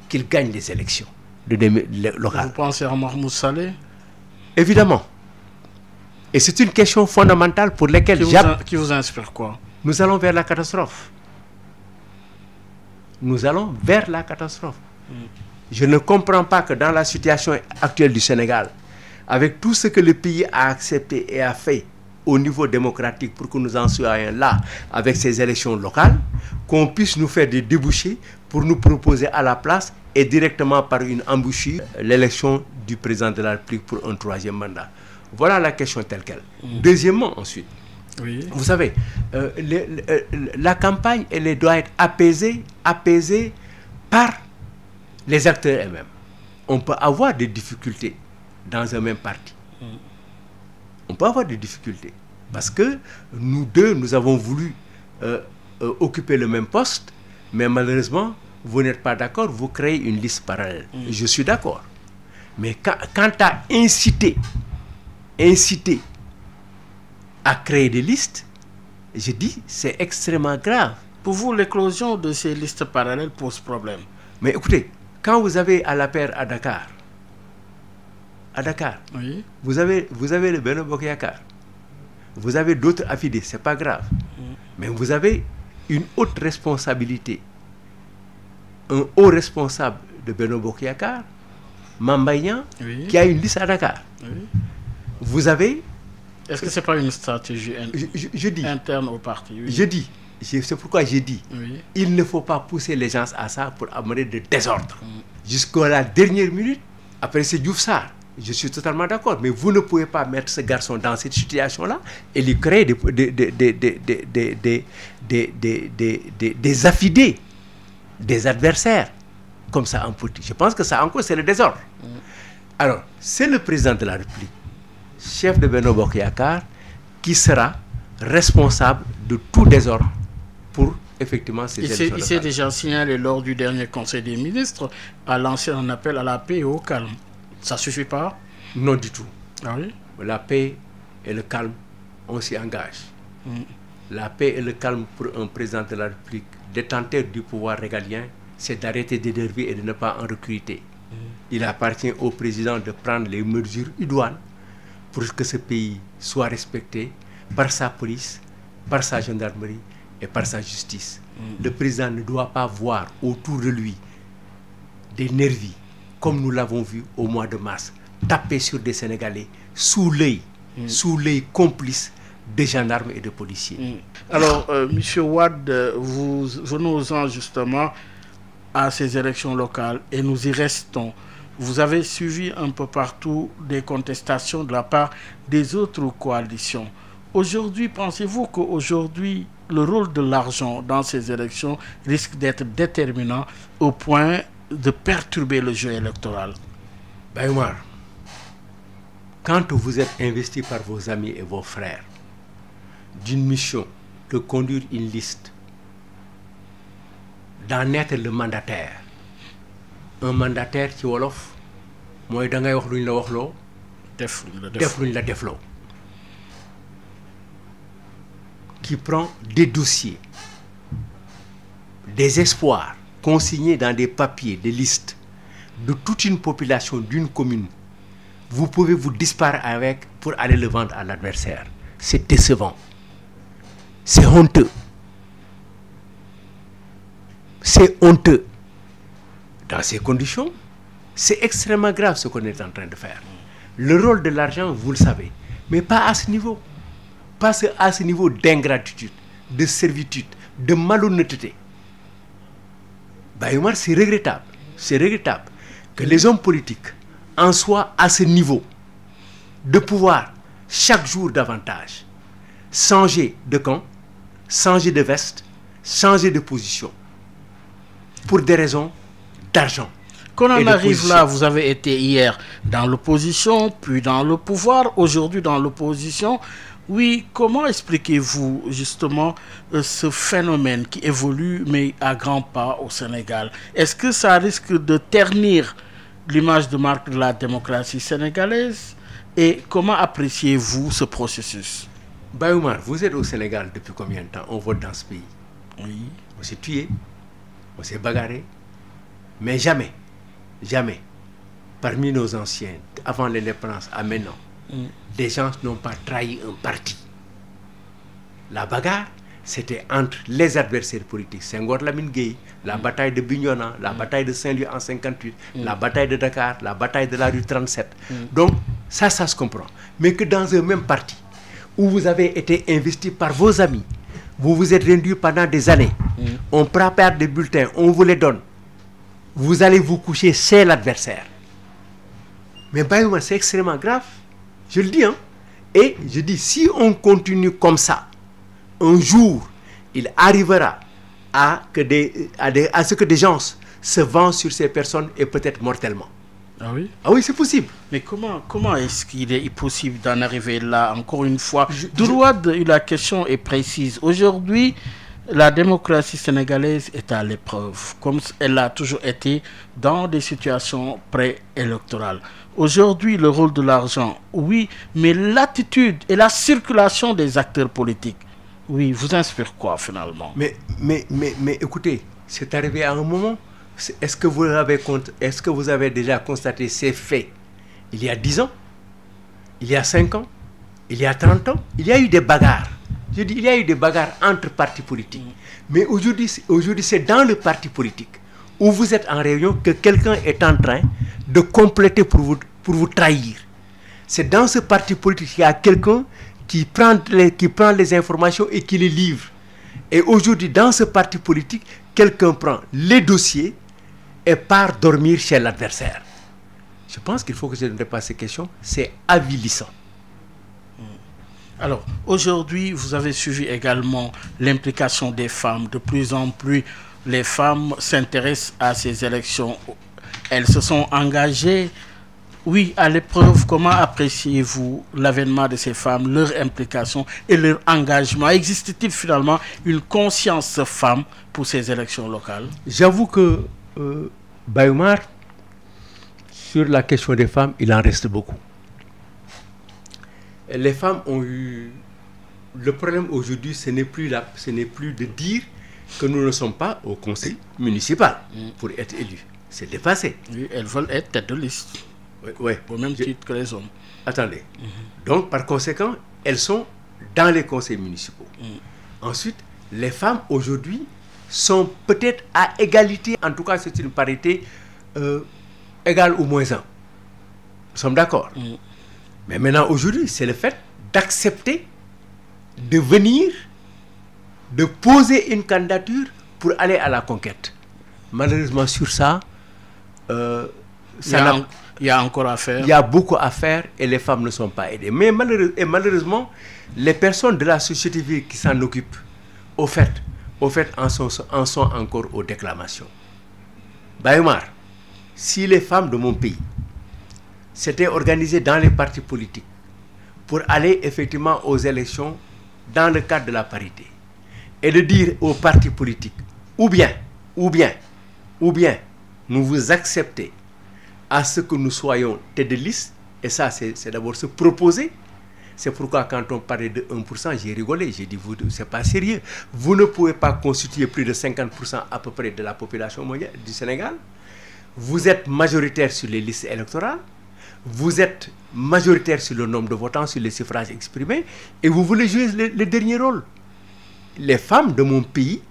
qu'il gagne les élections locales. Vous pensez à Mahmoud Saleh? Évidemment. Et c'est une question fondamentale pour laquelle qui vous inspire quoi? Nous allons vers la catastrophe. Nous allons vers la catastrophe. Je ne comprends pas que dans la situation actuelle du Sénégal, avec tout ce que le pays a accepté et a fait au niveau démocratique pour que nous en soyons là avec ces élections locales, qu'on puisse nous faire des débouchés pour nous proposer à la place et directement par une embouchure l'élection du président de la République pour un troisième mandat. Voilà la question telle qu'elle. Deuxièmement, ensuite, oui. Vous savez, la campagne, elle doit être apaisée par les acteurs eux-mêmes. On peut avoir des difficultés dans un même parti. On peut avoir des difficultés. Parce que nous deux, nous avons voulu occuper le même poste, mais malheureusement, vous n'êtes pas d'accord, vous créez une liste parallèle. Je suis d'accord. Mais quant à inciter à créer des listes, je dis, c'est extrêmement grave. Pour vous, l'éclosion de ces listes parallèles pose problème. Mais écoutez, quand vous avez à la paire à Dakar, oui. vous avez le Benno Bokk Yakaar, vous avez d'autres affidés, c'est pas grave. Mais vous avez une haute responsabilité, un haut responsable de Benno Bokk Yakaar, Mame Mbaye Niang, oui. Qui a une liste à Dakar. Oui. Vous avez... Est-ce que ce n'est pas une stratégie je dis, interne au parti? Oui. Je dis, c'est pourquoi j'ai dit, oui. Il ne faut pas pousser les gens à ça pour amener de désordre. Jusqu'à la dernière minute, après c'est Diouf Sarr, je suis totalement d'accord, mais vous ne pouvez pas mettre ce garçon dans cette situation-là et lui créer des affidés, des adversaires comme ça en politique. Je pense que ça encore, c'est le désordre. Alors, c'est le président de la République, chef de Benno Bokk Yakaar, qui sera responsable de tout désordre pour effectivement ces élections locales. Il s'est déjà signalé lors du dernier Conseil des ministres à lancer un appel à la paix et au calme. Ça suffit pas? Non du tout. Ah oui? La paix et le calme, on s'y engage. La paix et le calme pour un président de la République détenteur du pouvoir régalien, c'est d'arrêter d'énerver et de ne pas en recruter. Il appartient au président de prendre les mesures idoines pour que ce pays soit respecté par sa police, par sa gendarmerie et par sa justice. Le président ne doit pas voir autour de lui des nervis, comme nous l'avons vu au mois de mars, taper sur des Sénégalais sous l'œil complice des gendarmes et des policiers. Alors, Monsieur Wade, venons-en justement à ces élections locales et nous y restons. Vous avez suivi un peu partout des contestations de la part des autres coalitions. Aujourd'hui, pensez-vous qu'aujourd'hui, le rôle de l'argent dans ces élections risque d'être déterminant au point de perturber le jeu électoral? Baye Omar, quand vous êtes investi par vos amis et vos frères d'une mission de conduire une liste, d'en être le mandataire, un mandataire ci wolof mooy da ngay wax luñ la waxloo def luñ la defloo, qui prend des dossiers, des espoirs consignés dans des papiers, des listes de toute une population d'une commune. Vous pouvez vous disparaître avec pour aller le vendre à l'adversaire. C'est décevant. C'est honteux. C'est honteux. Dans ces conditions, c'est extrêmement grave ce qu'on est en train de faire. Le rôle de l'argent, vous le savez, mais pas à ce niveau. Pas à ce niveau d'ingratitude, de servitude, de malhonnêteté. Baye Omar, c'est regrettable. C'est regrettable que les hommes politiques en soient à ce niveau de pouvoir chaque jour davantage changer de camp, changer de veste, changer de position pour des raisons d'argent. Qu'on en arrive là, vous avez été hier dans l'opposition, puis dans le pouvoir, aujourd'hui dans l'opposition. Oui, comment expliquez-vous justement ce phénomène qui évolue mais à grands pas au Sénégal? Est-ce que ça risque de ternir l'image de marque de la démocratie sénégalaise? Et comment appréciez-vous ce processus? Baye Omar, vous êtes au Sénégal depuis combien de temps? On vote dans ce pays. Oui. On s'est tué, on s'est bagarré, mais jamais, jamais, parmi nos anciens, avant l'indépendance à maintenant, des gens n'ont pas trahi un parti. La bagarre, c'était entre les adversaires politiques. Senghor Lamine Gueye, la bataille de Bignona, la bataille de Saint-Louis en 58, la bataille de Dakar, la bataille de la rue 37. Donc, ça se comprend. Mais que dans un même parti, où vous avez été investi par vos amis, vous vous êtes rendu pendant des années, on prépare des bulletins, on vous les donne, vous allez vous coucher chez l'adversaire. Mais Baye Omar, c'est extrêmement grave. Je le dis, hein. Et je dis, si on continue comme ça, un jour, il arrivera à ce que des gens se vendent sur ces personnes et peut-être mortellement. Ah oui? Ah oui, c'est possible. Mais comment est-ce qu'il est possible d'en arriver là? Encore une fois, la question est précise. Aujourd'hui, la démocratie sénégalaise est à l'épreuve, comme elle a toujours été dans des situations préélectorales. Aujourd'hui, le rôle de l'argent, oui, mais l'attitude et la circulation des acteurs politiques, oui, vous inspire quoi finalement? Mais écoutez, c'est arrivé à un moment. Est-ce que vous avez déjà constaté ces faits il y a 10 ans, il y a 5 ans, il y a 30 ans? Il y a eu des bagarres. Je dis, il y a eu des bagarres entre partis politiques. Mais aujourd'hui, c'est dans le parti politique où vous êtes en réunion que quelqu'un est en train de compléter pour vous trahir. C'est dans ce parti politique qu'il y a quelqu'un qui prend les informations et qui les livre. Et aujourd'hui, dans ce parti politique, quelqu'un prend les dossiers et part dormir chez l'adversaire. Je pense qu'il faut que je ne réponde pas à ces questions. C'est avilissant. Alors, aujourd'hui, vous avez suivi également l'implication des femmes de plus en plus les femmes s'intéressent à ces élections? Elles se sont engagées, oui, à l'épreuve. Comment appréciez-vous l'avènement de ces femmes, leur implication et leur engagement? Existe-t-il finalement une conscience femme pour ces élections locales? J'avoue que Baye Oumar, sur la question des femmes, il en reste beaucoup. Les femmes ont eu... Le problème aujourd'hui, ce n'est plus de dire que nous ne sommes pas au conseil municipal pour être élus. C'est dépassé. Oui, elles veulent être tête de liste. Oui, oui. Au même titre que les hommes. Attendez. Donc, par conséquent, elles sont dans les conseils municipaux. Ensuite, les femmes aujourd'hui sont peut-être à égalité. En tout cas, c'est une parité égale ou moins 1. Nous sommes d'accord. Mais maintenant, aujourd'hui, c'est le fait d'accepter de venir, de poser une candidature pour aller à la conquête. Malheureusement, sur ça, il y a encore à faire. Il y a beaucoup à faire et les femmes ne sont pas aidées. Mais malheureusement, les personnes de la société civile qui s'en occupent, au fait, en sont encore aux déclamations. Baye Oumar, si les femmes de mon pays s'étaient organisées dans les partis politiques pour aller effectivement aux élections dans le cadre de la parité et de dire aux partis politiques ou bien nous vous acceptez à ce que nous soyons tête de liste, et ça c'est d'abord se proposer. C'est pourquoi quand on parlait de 1%, j'ai rigolé, j'ai dit c'est pas sérieux. Vous ne pouvez pas constituer plus de 50% à peu près de la population mondiale du Sénégal. Vous êtes majoritaire sur les listes électorales. Vous êtes majoritaire sur le nombre de votants, sur les suffrages exprimés, et vous voulez jouer le dernier rôle. Les femmes de mon pays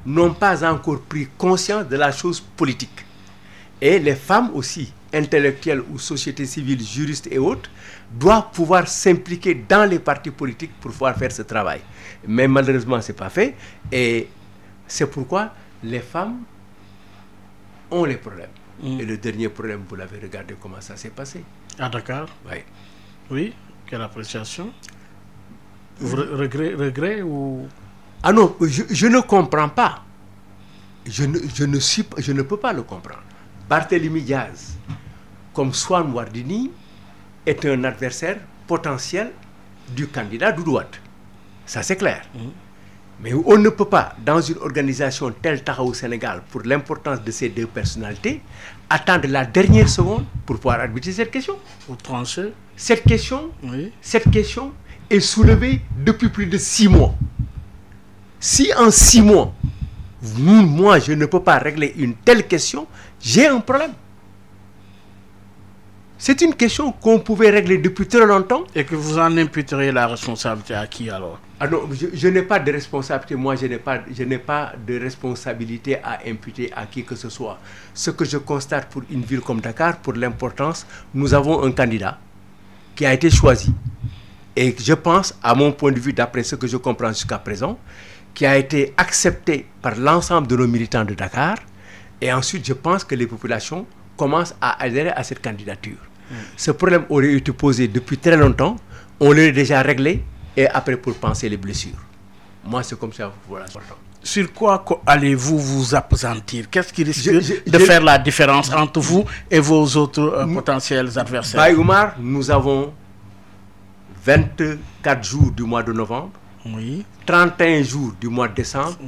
n'ont pas encore pris conscience de la chose politique. Et les femmes aussi, intellectuelles ou sociétés civiles, juristes et autres, doivent pouvoir s'impliquer dans les partis politiques pour pouvoir faire ce travail. Mais malheureusement, ce n'est pas fait. Et c'est pourquoi les femmes ont les problèmes. Et le dernier problème, vous l'avez regardé comment ça s'est passé. À Dakar? Oui. Oui, quelle appréciation? Regret ou... Ah non, je ne comprends pas. Je ne peux pas le comprendre. Barthélémy Diaz, comme Soham Wardini, est un adversaire potentiel du candidat Doudou Wade. Ça c'est clair. Mais on ne peut pas, dans une organisation telle Taxawu Sénégal, pour l'importance de ces deux personnalités, attendre la dernière seconde pour pouvoir arbitrer cette question. Pour trancher. Cette question est soulevée depuis plus de 6 mois. Si en 6 mois, moi je ne peux pas régler une telle question, j'ai un problème. C'est une question qu'on pouvait régler depuis très longtemps. Et que vous en imputeriez la responsabilité à qui alors? Ah non, je n'ai pas de responsabilité. Moi, je n'ai pas de responsabilité à imputer à qui que ce soit. Ce que je constate pour une ville comme Dakar, pour l'importance, nous avons un candidat qui a été choisi. Et je pense, à mon point de vue, d'après ce que je comprends jusqu'à présent, qui a été accepté par l'ensemble de nos militants de Dakar. Et ensuite, je pense que les populations commencent à adhérer à cette candidature. Ce problème aurait été posé depuis très longtemps. On l'a déjà réglé. Et après, pour penser les blessures. Moi, c'est comme ça. Voilà. Sur quoi allez-vous vous appesantir? Qu'est-ce qui risque de faire la différence entre vous et vos autres potentiels adversaires? Baye Oumar, nous avons 24 jours du mois de novembre, 31 jours du mois de décembre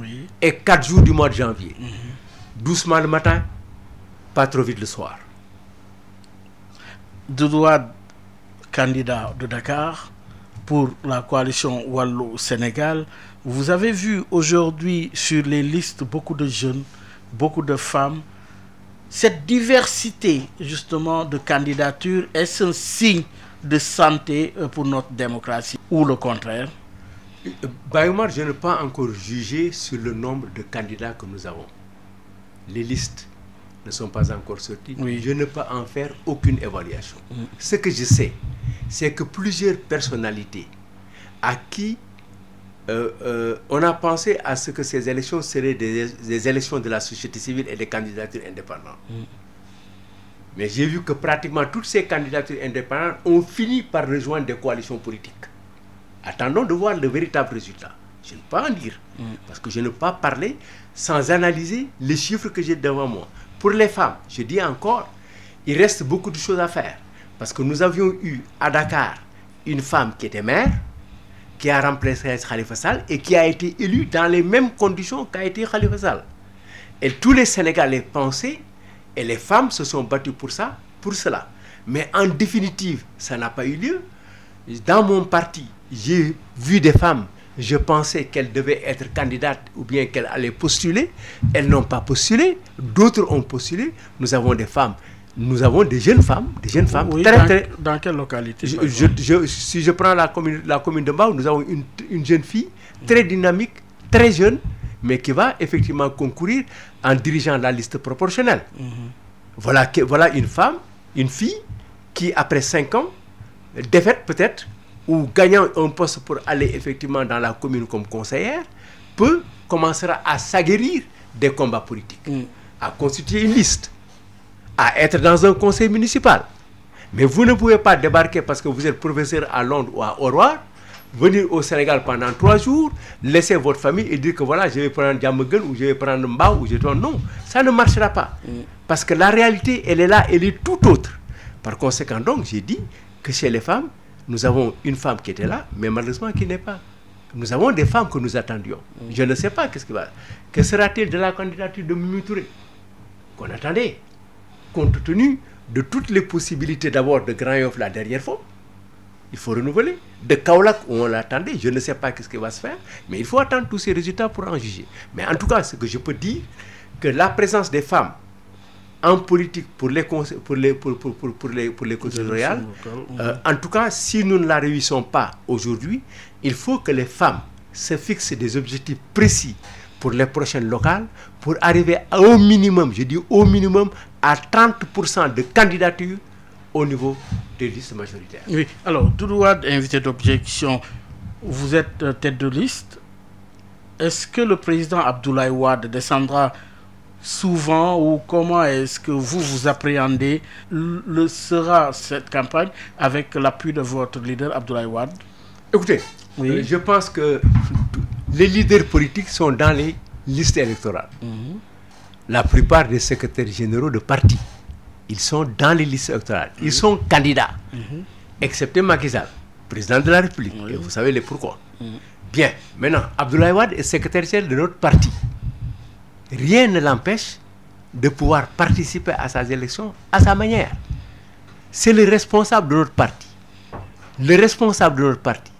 et 4 jours du mois de janvier. Doucement le matin, pas trop vite le soir. Doudou Wade, candidat de Dakar pour la coalition Wallo-Sénégal, vous avez vu aujourd'hui sur les listes beaucoup de jeunes, beaucoup de femmes. Cette diversité justement de candidatures, est-ce un signe de santé pour notre démocratie ou le contraire? Baye Oumar, je n'ai pas encore jugé sur le nombre de candidats que nous avons. Les listes ne sont pas encore sorties. Je ne peux en faire aucune évaluation. Ce que je sais, c'est que plusieurs personnalités à qui on a pensé à ce que ces élections seraient des élections de la société civile et des candidatures indépendantes. Mais j'ai vu que pratiquement toutes ces candidatures indépendantes ont fini par rejoindre des coalitions politiques. Attendons de voir le véritable résultat. Je ne peux pas en dire. Parce que je ne peux pas parler sans analyser les chiffres que j'ai devant moi. Pour les femmes, je dis encore, il reste beaucoup de choses à faire. Parce que nous avions eu à Dakar une femme qui était maire, qui a remplacé Khalifa Sall et qui a été élue dans les mêmes conditions qu'a été Khalifa Sall. Et tous les Sénégalais pensaient, et les femmes se sont battues pour ça, pour cela. Mais en définitive, ça n'a pas eu lieu. Dans mon parti, j'ai vu des femmes, je pensais qu'elles devaient être candidates ou bien qu'elles allaient postuler. Elles n'ont pas postulé, d'autres ont postulé. Nous avons des femmes, nous avons des jeunes femmes Oui, très... Dans quelle localité? Si je prends la commune de Mbao, nous avons une jeune fille très dynamique, très jeune, mais qui va effectivement concourir en dirigeant la liste proportionnelle. Voilà une fille qui, après 5 ans, défaite peut-être, ou gagnant un poste pour aller effectivement dans la commune comme conseillère, commencera à s'aguerrir des combats politiques, à constituer une liste, à être dans un conseil municipal. Mais vous ne pouvez pas débarquer parce que vous êtes professeur à Londres ou à Harvard, venir au Sénégal pendant 3 jours, laisser votre famille et dire que voilà, je vais prendre Diamaguène ou je vais prendre Mbao ou je vais... Non, ça ne marchera pas. Parce que la réalité, elle est là, elle est tout autre. Par conséquent, donc, j'ai dit que chez les femmes, nous avons une femme qui était là, mais malheureusement qui n'est pas. Nous avons des femmes que nous attendions. Je ne sais pas qu'est-ce qui va... Que sera-t-il de la candidature de Mimi Touré qu'on attendait, compte tenu de toutes les possibilités d'abord de Grand Yoff la dernière fois. Il faut renouveler. De Kaolack où on l'attendait, je ne sais pas qu'est-ce qui va se faire, mais il faut attendre tous ces résultats pour en juger. Mais en tout cas, ce que je peux dire, que la présence des femmes en politique pour les conseils royales, en tout cas, si nous ne la réussissons pas aujourd'hui, il faut que les femmes se fixent des objectifs précis pour les prochaines locales, pour arriver au minimum, je dis au minimum, à 30% de candidatures au niveau des listes majoritaires. Oui, alors, Doudou Wade, invité d'objection, vous êtes tête de liste. Est-ce que le président Abdoulaye Wade descendra souvent ou comment est-ce que vous appréhendez sera cette campagne avec l'appui de votre leader Abdoulaye Wade? Écoutez, oui. Je pense que les leaders politiques sont dans les listes électorales. La plupart des secrétaires généraux de partis, ils sont dans les listes électorales. Ils sont candidats, excepté Macky Sall, président de la République. Et vous savez les pourquoi. Bien, maintenant, Abdoulaye Wade est secrétaire général de notre parti. Rien ne l'empêche de pouvoir participer à ces élections à sa manière. C'est le responsable de notre parti. Le responsable de notre parti,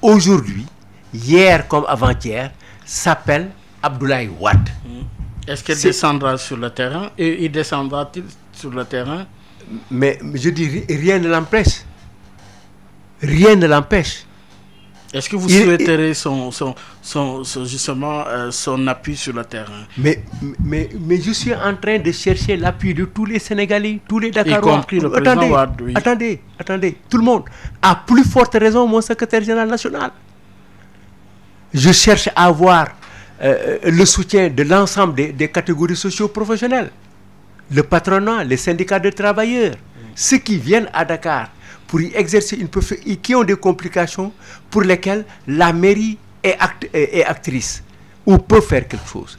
aujourd'hui, hier comme avant-hier, s'appelle Abdoulaye Wade. Est-ce qu'il descendra sur le terrain? Et il descendra-t-il sur le terrain? Mais je dis, rien ne l'empêche. Rien ne l'empêche. Est-ce que vous souhaiterez justement son appui sur le terrain? Mais je suis en train de chercher l'appui de tous les Sénégalais, tous les Dakarois. Y compris le président Wade, oui. Attendez, tout le monde. À plus forte raison, mon secrétaire général national. Je cherche à avoir le soutien de l'ensemble des catégories socio-professionnelles. Le patronat, les syndicats de travailleurs, ceux qui viennent à Dakar pour y exercer une profession et qui ont des complications pour lesquelles la mairie est actrice ou peut faire quelque chose.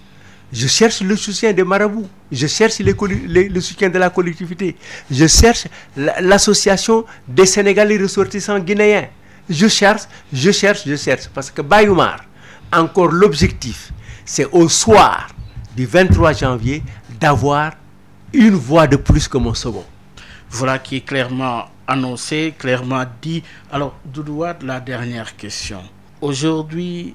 Je cherche le soutien des marabouts, je cherche le soutien de la collectivité, je cherche l'association des Sénégalais ressortissants guinéens. Je cherche, parce que Bayoumar, encore l'objectif, c'est au soir du 23 janvier d'avoir une voix de plus que mon second. Voilà qui est clairement annoncé, clairement dit. Alors, Doudou Wade, la dernière question. Aujourd'hui,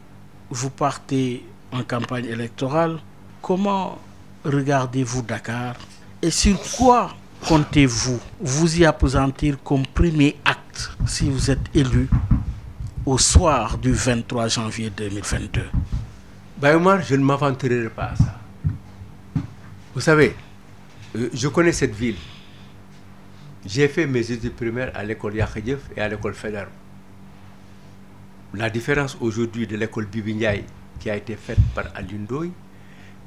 vous partez en campagne électorale. Comment regardez-vous Dakar? Et sur quoi comptez-vous vous y appesantir comme premier acte si vous êtes élu au soir du 23 janvier 2022? Bayoumar, je ne m'aventurerai pas à ça. Vous savez, je connais cette ville. J'ai fait mes études primaires à l'école Yakhedjeuf et à l'école Faidherbe. La différence aujourd'hui de l'école Bibi Ndiaye qui a été faite par Alioune Ndoye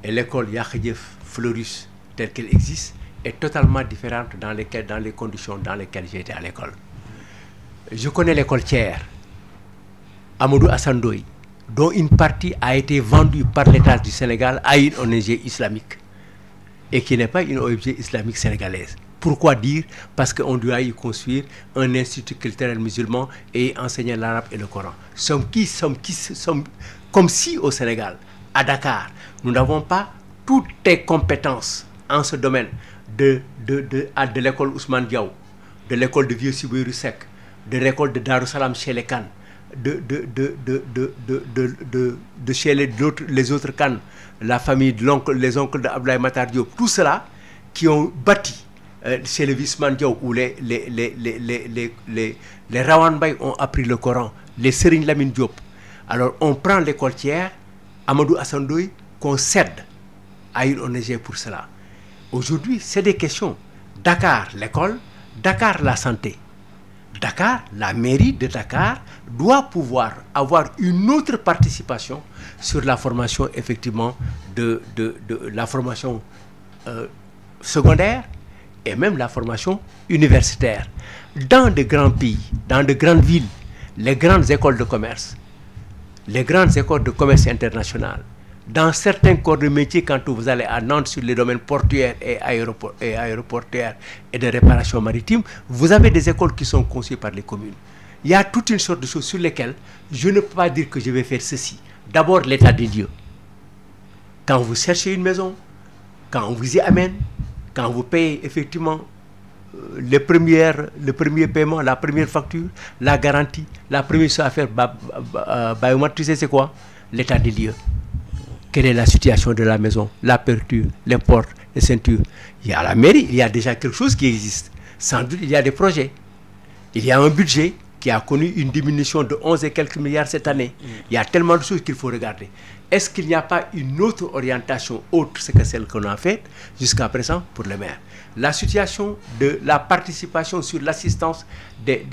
et l'école Yakhedjeuf Fleurus telle qu'elle existe est totalement différente dans les conditions dans lesquelles j'ai été à l'école. Je connais l'école Thiers, Amadou Hassan Ndoye, dont une partie a été vendue par l'État du Sénégal à une ONG islamique et qui n'est pas une ONG islamique sénégalaise. Pourquoi dire? Parce qu'on doit y construire un institut culturel musulman et enseigner l'arabe et le Coran. Sommes comme si au Sénégal, à Dakar, nous n'avons pas toutes les compétences en ce domaine de l'école Ousmane Diaw, de l'école de Vieux Sibirou Seck, de l'école de Darussalam chez les Khan, de chez les autres Khan, la famille de les oncles de Abdoulaye Matar Diop, tout cela qui ont bâti chez les Visman Diaw où les Rawan Bay ont appris le Coran, les Serigne Lamine Diop. Alors on prend l'école tiers, Amadou Assane Ndoye, qu'on cède à une ONG pour cela. Aujourd'hui, c'est des questions. Dakar, l'école, Dakar, la santé. Dakar, la mairie de Dakar doit pouvoir avoir une autre participation sur la formation, effectivement, de la formation secondaire et même la formation universitaire. Dans de grands pays, dans de grandes villes, les grandes écoles de commerce, les grandes écoles de commerce international, dans certains corps de métier, quand vous allez à Nantes sur les domaines portuaires et aéroportuaires et de réparation maritime, vous avez des écoles qui sont conçues par les communes. Il y a toute une sorte de choses sur lesquelles je ne peux pas dire que je vais faire ceci. D'abord, l'état des lieux. Quand vous cherchez une maison, quand on vous y amène, quand vous payez effectivement le premier paiement, la première facture, la garantie, la première chose à faire, tu sais c'est quoi? L'état des lieux. Quelle est la situation de la maison, l'aperture, les portes, les ceintures? Il y a la mairie, il y a déjà quelque chose qui existe. Sans doute, il y a des projets. Il y a un budget qui a connu une diminution de 11 et quelques milliards cette année. Il y a tellement de choses qu'il faut regarder. Est-ce qu'il n'y a pas une autre orientation autre que celle qu'on a faite jusqu'à présent pour les maires? La situation de la participation sur l'assistance des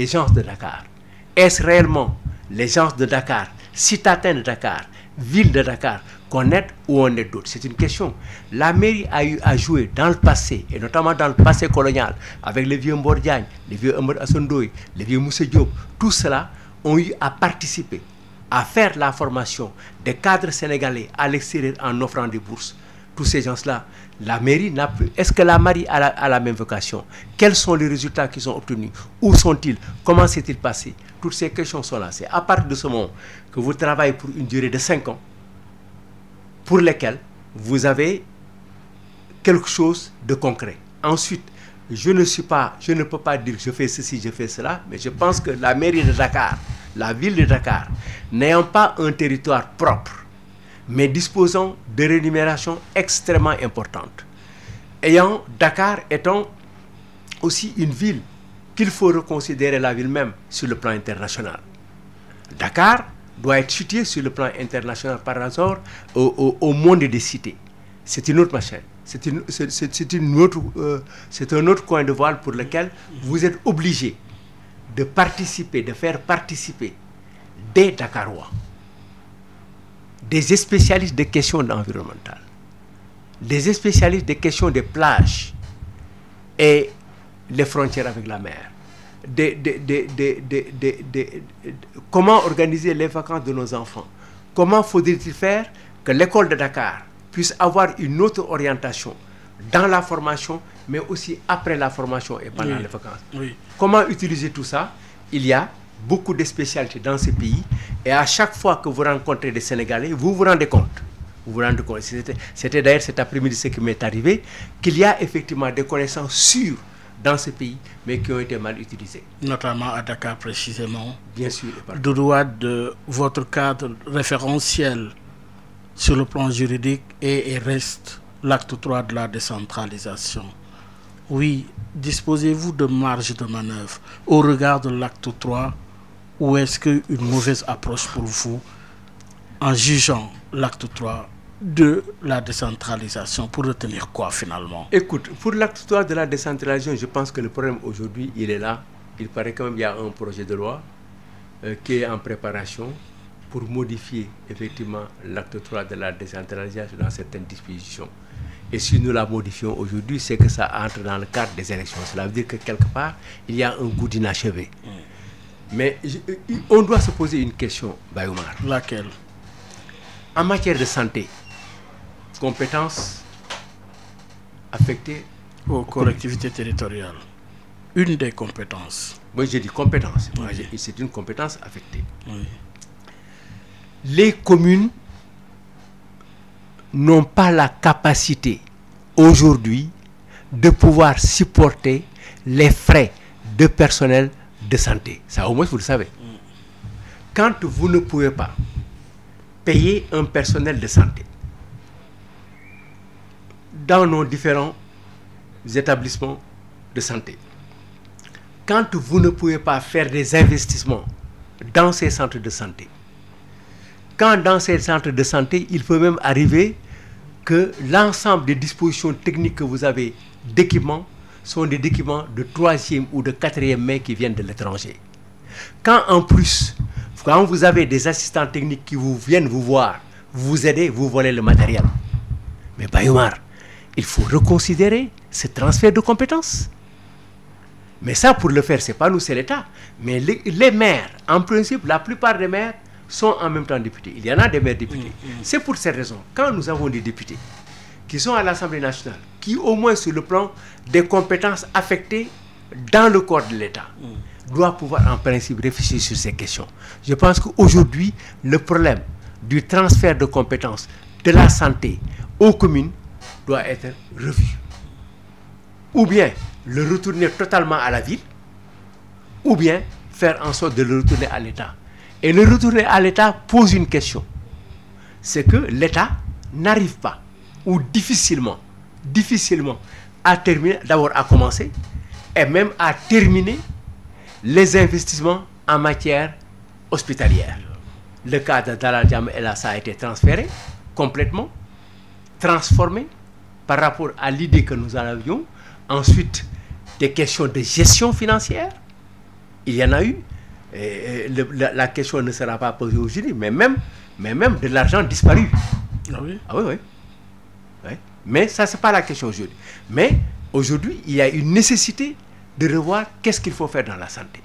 gens de Dakar. Est-ce réellement les gens de Dakar, citadins de Dakar, ville de Dakar, qu'on aide ou on aide d'autres? C'est une question. La mairie a eu à jouer dans le passé, et notamment dans le passé colonial, avec les vieux Mbor Diagne, les vieux Amadou Assane Ndoye, les vieux Moussa Diop. Tout cela ont eu à participer, à faire la formation des cadres sénégalais à l'extérieur en offrant des bourses. Tous ces gens-là, la mairie n'a plus. Est-ce que la mairie a la même vocation? Quels sont les résultats qui sont obtenus? Où sont-ils? Comment s'est-il passé? Toutes ces questions sont là. C'est à partir de ce moment que vous travaillez pour une durée de 5 ans, pour lesquels vous avez quelque chose de concret. Ensuite, je ne peux pas dire que je fais ceci, je fais cela, mais je pense que la mairie de Dakar, la ville de Dakar, n'ayant pas un territoire propre, mais disposant de rémunérations extrêmement importantes, Dakar étant aussi une ville qu'il faut reconsidérer la ville même sur le plan international. Dakar doit être situé sur le plan international par rapport au monde des cités. C'est une autre machine. C'est un autre coin de voile pour lequel vous êtes obligé de participer, de faire participer des Dakarois, des spécialistes des questions environnementales, des spécialistes des questions des plages et les frontières avec la mer, comment organiser les vacances de nos enfants, comment faudrait-il faire que l'école de Dakar puisse avoir une autre orientation dans la formation, mais aussi après la formation et pendant les vacances. Oui. Comment utiliser tout ça? Il y a beaucoup de spécialités dans ce pays, et à chaque fois que vous rencontrez des Sénégalais, vous vous rendez compte. C'était d'ailleurs cet après-midi ce qui m'est arrivé, qu'il y a effectivement des connaissances sûres dans ce pays, mais qui ont été mal utilisées. Notamment à Dakar précisément. Bien sûr. Doudou Wade, votre cadre référentiel sur le plan juridique et reste l'acte 3 de la décentralisation. Oui, disposez-vous de marge de manœuvre au regard de l'acte 3, ou est-ce qu'une mauvaise approche pour vous en jugeant l'acte 3 de la décentralisation, pour retenir quoi finalement? Écoute, pour l'acte 3 de la décentralisation, je pense que le problème aujourd'hui, il est là. Il paraît quand même qu'il y a un projet de loi qui est en préparation pour modifier effectivement l'acte 3 de la décentralisation dans certaines dispositions. Et si nous la modifions aujourd'hui, c'est que ça entre dans le cadre des élections. Cela veut dire que quelque part, il y a un goût d'inachevé. Mais on doit se poser une question, Bayoumar. Laquelle? En matière de santé, compétences affectées aux collectivités territoriales. Une des compétences. Moi, j'ai dit compétence. Oui. C'est une compétence affectée. Oui. Les communes n'ont pas la capacité aujourd'hui de pouvoir supporter les frais de personnel de santé. Ça, au moins, vous le savez. Quand vous ne pouvez pas payer un personnel de santé dans nos différents établissements de santé, quand vous ne pouvez pas faire des investissements dans ces centres de santé, quand dans ces centres de santé, il peut même arriver que l'ensemble des dispositions techniques que vous avez d'équipements sont des équipements de 3e ou de 4e main qui viennent de l'étranger. Quand en plus, quand vous avez des assistants techniques qui viennent vous voir, vous aider, vous voler le matériel. Mais Bayoumar, il faut reconsidérer ce transfert de compétences. Mais ça, pour le faire, ce n'est pas nous, c'est l'État. Mais les maires, en principe, la plupart des maires sont en même temps députés. Il y en a des maires députés. C'est pour cette raison, quand nous avons des députés qui sont à l'Assemblée nationale, qui au moins sur le plan des compétences affectées dans le corps de l'État, doivent pouvoir en principe réfléchir sur ces questions. Je pense qu'aujourd'hui, le problème du transfert de compétences de la santé aux communes doit être revu. Ou bien le retourner totalement à la ville, ou bien faire en sorte de le retourner à l'État. Et le retourner à l'État pose une question. C'est que l'État n'arrive pas, ou difficilement, à terminer, d'abord à commencer, et même à terminer les investissements en matière hospitalière. Le cas de Dalal Jammeh ça a été transféré complètement, transformé par rapport à l'idée que nous en avions. Ensuite, des questions de gestion financière, il y en a eu. La question ne sera pas posée aujourd'hui, mais même de l'argent disparu. Ah oui? Ah oui, oui. Oui. Mais ça, ce n'est pas la question aujourd'hui. Mais aujourd'hui, il y a une nécessité de revoir qu'est-ce qu'il faut faire dans la santé.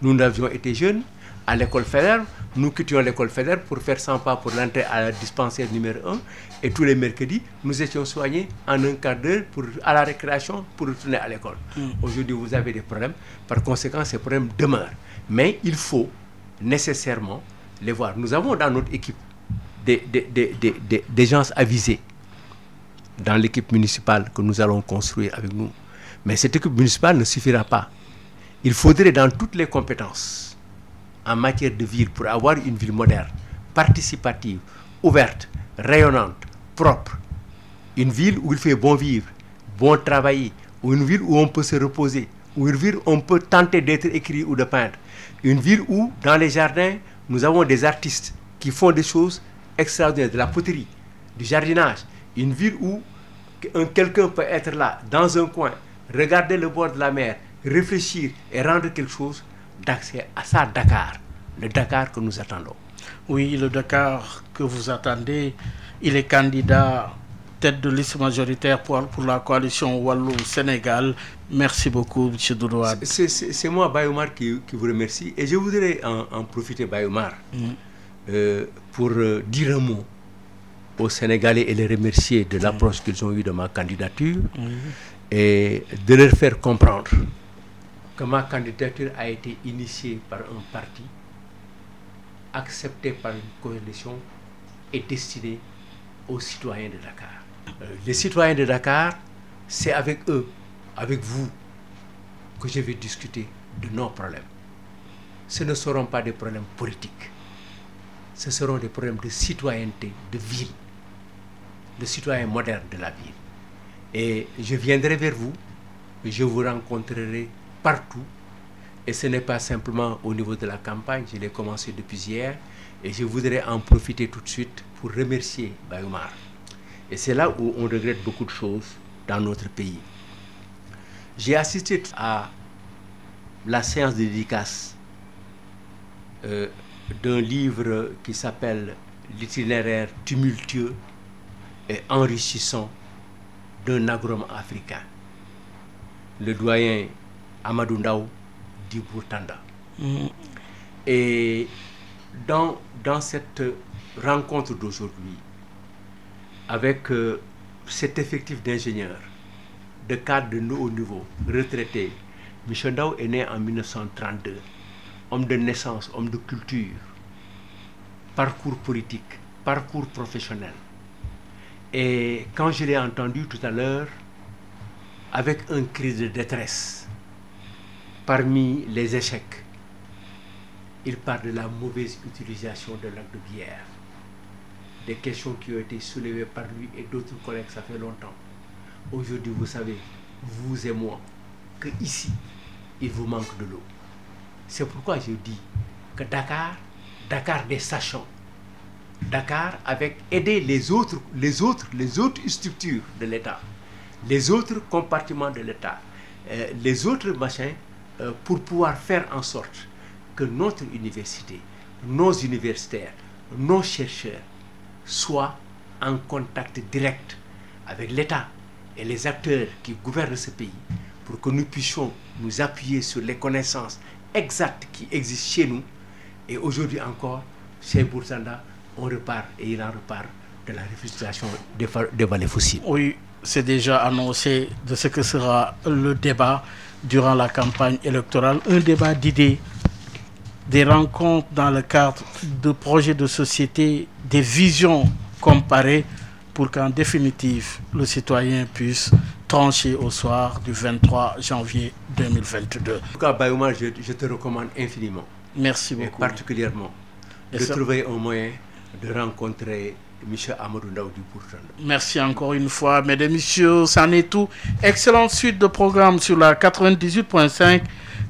Nous avions été jeunes à l'école Faidherbe, nous quittions l'école Faidherbe pour faire 100 pas pour l'entrée à la dispensaire numéro 1 et tous les mercredis, nous étions soignés en un quart d'heure à la récréation pour retourner à l'école. Aujourd'hui, vous avez des problèmes, par conséquent, ces problèmes demeurent. Mais il faut nécessairement les voir. Nous avons dans notre équipe des gens avisés dans l'équipe municipale que nous allons construire avec nous. Mais cette équipe municipale ne suffira pas. Il faudrait dans toutes les compétences en matière de ville pour avoir une ville moderne, participative, ouverte, rayonnante, propre. Une ville où il fait bon vivre, bon travailler, ou une ville où on peut se reposer, ou une ville où on peut tenter d'être écrit ou de peindre. Une ville où, dans les jardins, nous avons des artistes qui font des choses extraordinaires, de la poterie, du jardinage. Une ville où quelqu'un peut être là, dans un coin, regarder le bord de la mer, réfléchir et rendre quelque chose d'accès à ça, Dakar. Le Dakar que nous attendons. Oui, le Dakar que vous attendez, il est candidat tête de liste majoritaire pour la coalition Wallou-Sénégal. Merci beaucoup, M. Doudou Wade. C'est moi, Bayoumar, qui vous remercie. Et je voudrais en profiter, Bayoumar, pour dire un mot aux Sénégalais et les remercier de l'approche qu'ils ont eue de ma candidature et de leur faire comprendre que ma candidature a été initiée par un parti, accepté par une coalition et destinée aux citoyens de Dakar. Les citoyens de Dakar, c'est avec eux, avec vous, que je vais discuter de nos problèmes. Ce ne seront pas des problèmes politiques. Ce seront des problèmes de citoyenneté, de ville, de citoyens modernes de la ville. Et je viendrai vers vous, je vous rencontrerai partout. Et ce n'est pas simplement au niveau de la campagne, je l'ai commencé depuis hier. Et je voudrais en profiter tout de suite pour remercier Bayoumar. Et c'est là où on regrette beaucoup de choses dans notre pays. J'ai assisté à la séance de dédicace d'un livre qui s'appelle L'itinéraire tumultueux et enrichissant d'un agrome africain. Le doyen Amadou Ndaw d'Ibou Tanda. Et dans cette rencontre d'aujourd'hui, avec cet effectif d'ingénieurs, de cadres de haut niveau, retraités, M. Ndao est né en 1932, homme de naissance, homme de culture, parcours politique, parcours professionnel. Et quand je l'ai entendu tout à l'heure, avec un cri de détresse, parmi les échecs, il parle de la mauvaise utilisation de lac de Bière. Des questions qui ont été soulevées par lui et d'autres collègues, ça fait longtemps. Aujourd'hui, vous savez, vous et moi, que ici, il vous manque de l'eau. C'est pourquoi je dis que Dakar des sachants, Dakar avec aider les autres structures de l'État, les autres compartiments de l'État, les autres machins, pour pouvoir faire en sorte que notre université, nos universitaires, nos chercheurs soient en contact direct avec l'État et les acteurs qui gouvernent ce pays, pour que nous puissions nous appuyer sur les connaissances exactes qui existent chez nous. Et aujourd'hui encore, chez Bourzanda, on repart et il en repart de la réfrigération des vallées fossiles. Oui, c'est déjà annoncé de ce que sera le débat durant la campagne électorale, un débat d'idées, des rencontres dans le cadre de projets de société, des visions comparées pour qu'en définitive, le citoyen puisse trancher au soir du 23 janvier 2022. En tout cas, Bayouma, je te recommande infiniment. Merci beaucoup. Et particulièrement de trouver un moyen de rencontrer M. Amadou Ndao du Bourzanda. Merci encore une fois, mesdames et messieurs, c'en est tout. Excellente suite de programme sur la 98.5.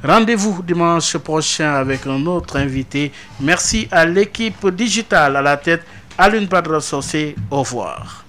Rendez-vous dimanche prochain avec un autre invité. Merci à l'équipe digitale à la tête, Alioune Badara Socé. Au revoir.